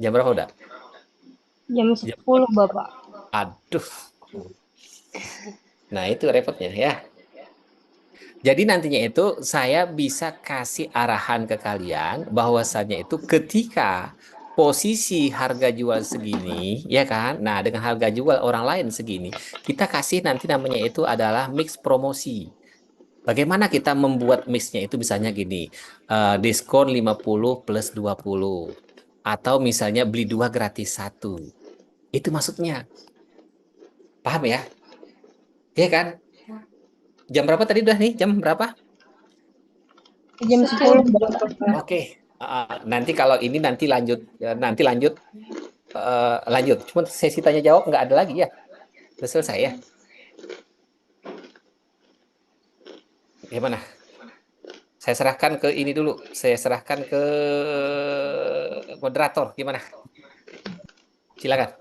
A: Jam berapa udah?
F: Jam 10, Bapak.
A: Aduh. Nah, itu repotnya ya. Jadi nantinya itu saya bisa kasih arahan ke kalian bahwasannya itu ketika posisi harga jual segini, ya kan? Nah, dengan harga jual orang lain segini, kita kasih nanti namanya itu adalah mix promosi. Bagaimana kita membuat mixnya itu misalnya gini, diskon 50 plus 20. Atau misalnya beli 2 gratis 1. Itu maksudnya. Paham ya? Iya kan? Jam berapa tadi udah nih? Jam berapa?
F: Jam 10, Bapak.
A: Oke. Nanti kalau ini nanti lanjut lanjut. Cuma sesi tanya jawab nggak ada lagi ya. Udah selesai ya. Gimana? Saya serahkan ke ini dulu. Saya serahkan ke moderator. Gimana? Silakan.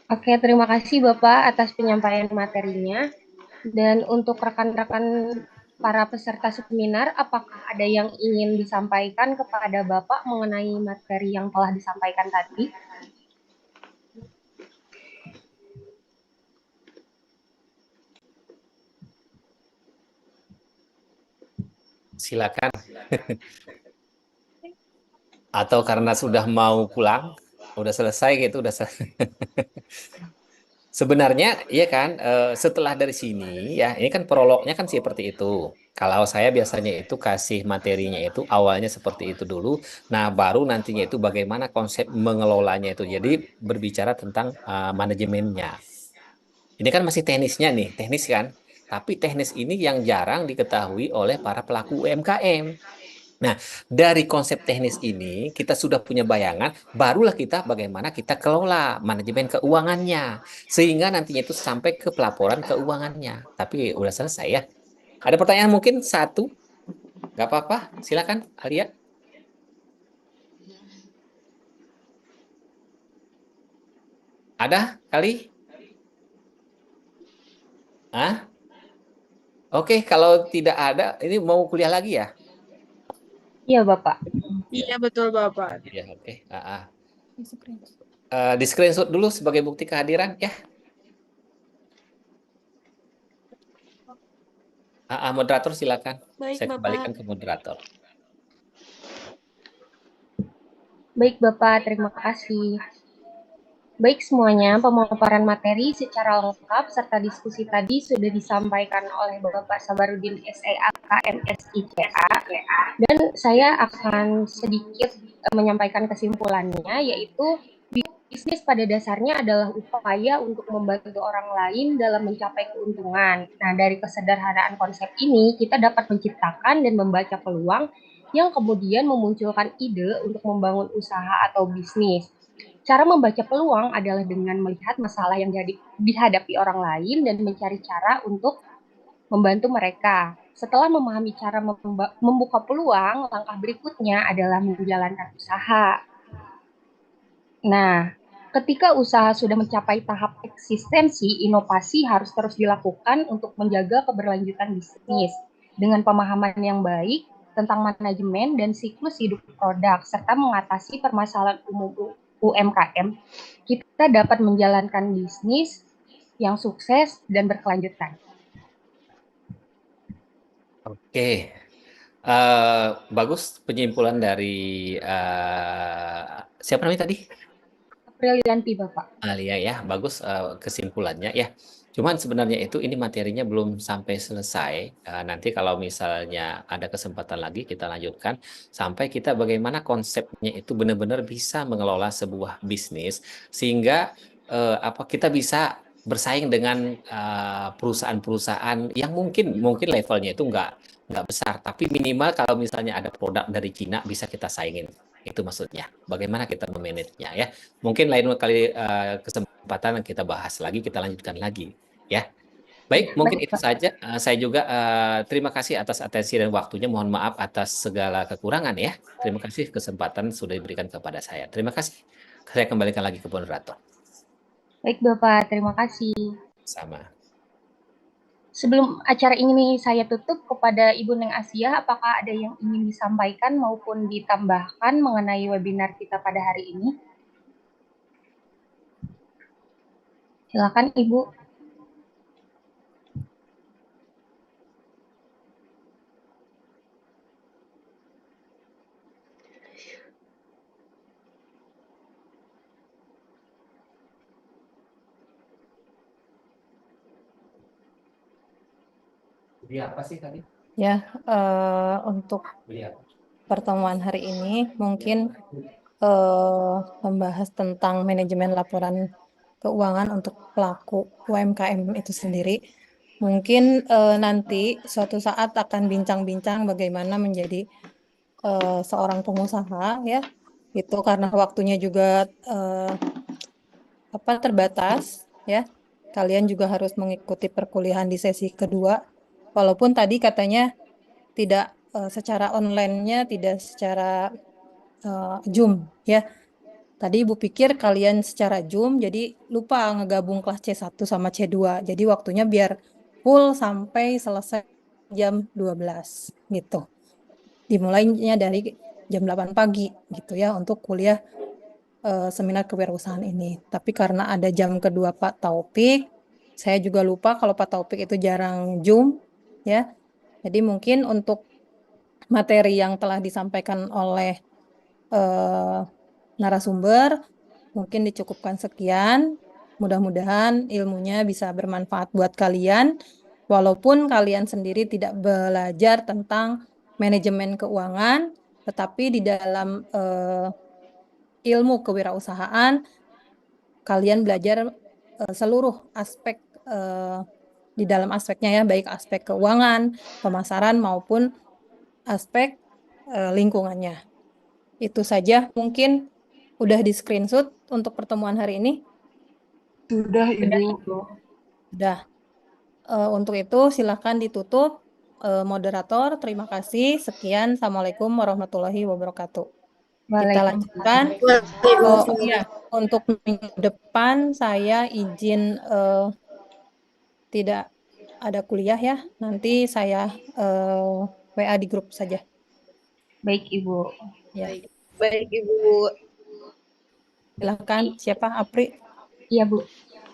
F: Oke, terima kasih Bapak atas penyampaian materinya. Dan untuk rekan-rekan para peserta seminar, apakah ada yang ingin disampaikan kepada Bapak mengenai materi yang telah disampaikan tadi?
A: Silakan. Atau karena sudah mau pulang, udah selesai gitu, udah selesai. Sebenarnya ya kan setelah dari sini ya ini kan prolognya kan seperti itu. Kalau saya biasanya itu kasih materinya itu awalnya seperti itu dulu. Nah, baru nantinya itu bagaimana konsep mengelolanya itu. Jadi berbicara tentang manajemennya. Ini kan masih teknisnya nih, teknis kan. Tapi teknis ini yang jarang diketahui oleh para pelaku UMKM. Nah, dari konsep teknis ini kita sudah punya bayangan, barulah kita bagaimana kita kelola manajemen keuangannya. Sehingga nantinya itu sampai ke pelaporan keuangannya. Tapi udah selesai ya. Ada pertanyaan mungkin satu? Nggak apa-apa, silakan Alia. Ada kali? Hah? Oke, kalau tidak ada, ini mau kuliah lagi ya?
F: Iya, Bapak.
E: Iya, betul Bapak.
A: Ya, oke. Di screenshot dulu sebagai bukti kehadiran ya. Moderator silakan.
E: Baik,
A: Saya
E: Bapak.
A: kembalikan ke moderator.
F: Baik, Bapak. Terima kasih. Baik semuanya, pemaparan materi secara lengkap serta diskusi tadi sudah disampaikan oleh Bapak Sabarudin SEAK MSICA dan saya akan sedikit menyampaikan kesimpulannya, yaitu bisnis pada dasarnya adalah upaya untuk membantu orang lain dalam mencapai keuntungan. Nah, dari kesederhanaan konsep ini, kita dapat menciptakan dan membaca peluang yang kemudian memunculkan ide untuk membangun usaha atau bisnis. Cara membaca peluang adalah dengan melihat masalah yang dihadapi orang lain dan mencari cara untuk membantu mereka. Setelah memahami cara membuka peluang, langkah berikutnya adalah menjalankan usaha. Nah, ketika usaha sudah mencapai tahap eksistensi, inovasi harus terus dilakukan untuk menjaga keberlanjutan bisnis. Dengan pemahaman yang baik tentang manajemen dan siklus hidup produk, serta mengatasi permasalahan umum UMKM, kita dapat menjalankan bisnis yang sukses dan berkelanjutan.
A: Oke, bagus penyimpulan dari siapa namanya tadi?
F: Aprilianti, Bapak.
A: Alia ya, bagus kesimpulannya ya. Cuman sebenarnya itu ini materinya belum sampai selesai. Nanti kalau misalnya ada kesempatan lagi kita lanjutkan sampai kita bagaimana konsepnya itu benar-benar bisa mengelola sebuah bisnis sehingga kita bisa bersaing dengan perusahaan-perusahaan yang mungkin levelnya itu nggak besar, tapi minimal kalau misalnya ada produk dari Cina bisa kita saingin. Itu maksudnya. Bagaimana kita memanagenya ya. Mungkin lain kali kesempatan kita bahas lagi, kita lanjutkan lagi ya. Baik, mungkin itu saja. Saya juga terima kasih atas atensi dan waktunya. Mohon maaf atas segala kekurangan ya. Terima kasih kesempatan sudah diberikan kepada saya. Terima kasih. Saya kembalikan lagi ke moderator.
F: Baik, Bapak. Terima kasih.
A: Sama.
F: Sebelum acara ini saya tutup, kepada Ibu Neng Asia, apakah ada yang ingin disampaikan maupun ditambahkan mengenai webinar kita pada hari ini? Silakan, Ibu.
A: Beli apa sih tadi?
G: Ya, untuk
A: Beli apa?
G: pertemuan hari ini mungkin membahas tentang manajemen laporan keuangan untuk pelaku UMKM itu sendiri. Mungkin nanti suatu saat akan bincang-bincang bagaimana menjadi seorang pengusaha ya. Itu karena waktunya juga terbatas ya. Kalian juga harus mengikuti perkuliahan di sesi kedua. Walaupun tadi katanya tidak secara online-nya, tidak secara Zoom ya. Tadi Ibu pikir kalian secara Zoom, jadi lupa ngegabung kelas C1 sama C2. Jadi waktunya biar full sampai selesai jam 12 gitu. Dimulainya dari jam 8 pagi gitu ya untuk kuliah seminar kewirausahaan ini. Tapi karena ada jam kedua Pak Taufik, saya juga lupa kalau Pak Taufik itu jarang Zoom ya. Jadi mungkin untuk materi yang telah disampaikan oleh narasumber mungkin dicukupkan sekian. Mudah-mudahan ilmunya bisa bermanfaat buat kalian, walaupun kalian sendiri tidak belajar tentang manajemen keuangan, tetapi di dalam ilmu kewirausahaan kalian belajar seluruh aspek di dalam aspeknya ya, baik aspek keuangan, pemasaran maupun aspek lingkungannya. Itu saja mungkin udah di screenshot untuk pertemuan hari ini.
E: Sudah, Ibu.
G: Udah. Untuk itu silakan ditutup. Moderator, terima kasih. Sekian. Assalamualaikum warahmatullahi wabarakatuh. Kita lanjutkan. Iya, untuk minggu depan saya izin tidak ada kuliah ya. Nanti saya WA di grup saja.
F: Baik, Ibu.
G: Ya.
D: Baik, Ibu.
G: Silakan. Siapa? Apri?
F: Iya, Bu.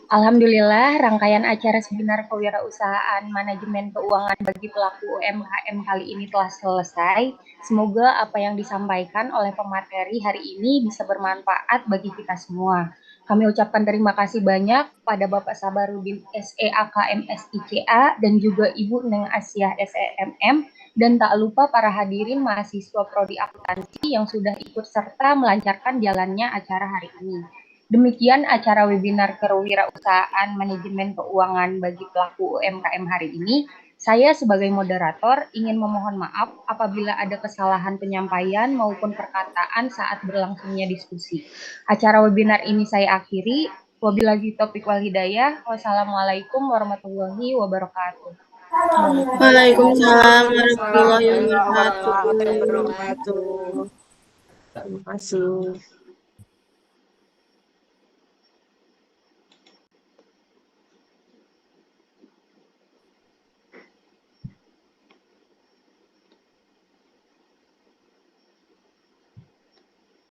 F: Alhamdulillah, rangkaian acara seminar kewirausahaan manajemen keuangan bagi pelaku UMKM kali ini telah selesai. Semoga apa yang disampaikan oleh pemateri hari ini bisa bermanfaat bagi kita semua. Kami ucapkan terima kasih banyak pada Bapak Sabarudin SEAKM SICA dan juga Ibu Neng Asia SEMM, dan tak lupa para hadirin mahasiswa Prodi Akuntansi yang sudah ikut serta melancarkan jalannya acara hari ini. Demikian acara webinar kewirausahaan manajemen keuangan bagi pelaku UMKM hari ini. Saya sebagai moderator ingin memohon maaf apabila ada kesalahan penyampaian maupun perkataan saat berlangsungnya diskusi. Acara webinar ini saya akhiri. Wabillahi taufiq wal hidayah. Wassalamualaikum warahmatullahi wabarakatuh.
D: Waalaikumsalam warahmatullahi
E: Waalaikumsalam
D: wabarakatuh.
E: warahmatullahi wabarakatuh. Terima kasih.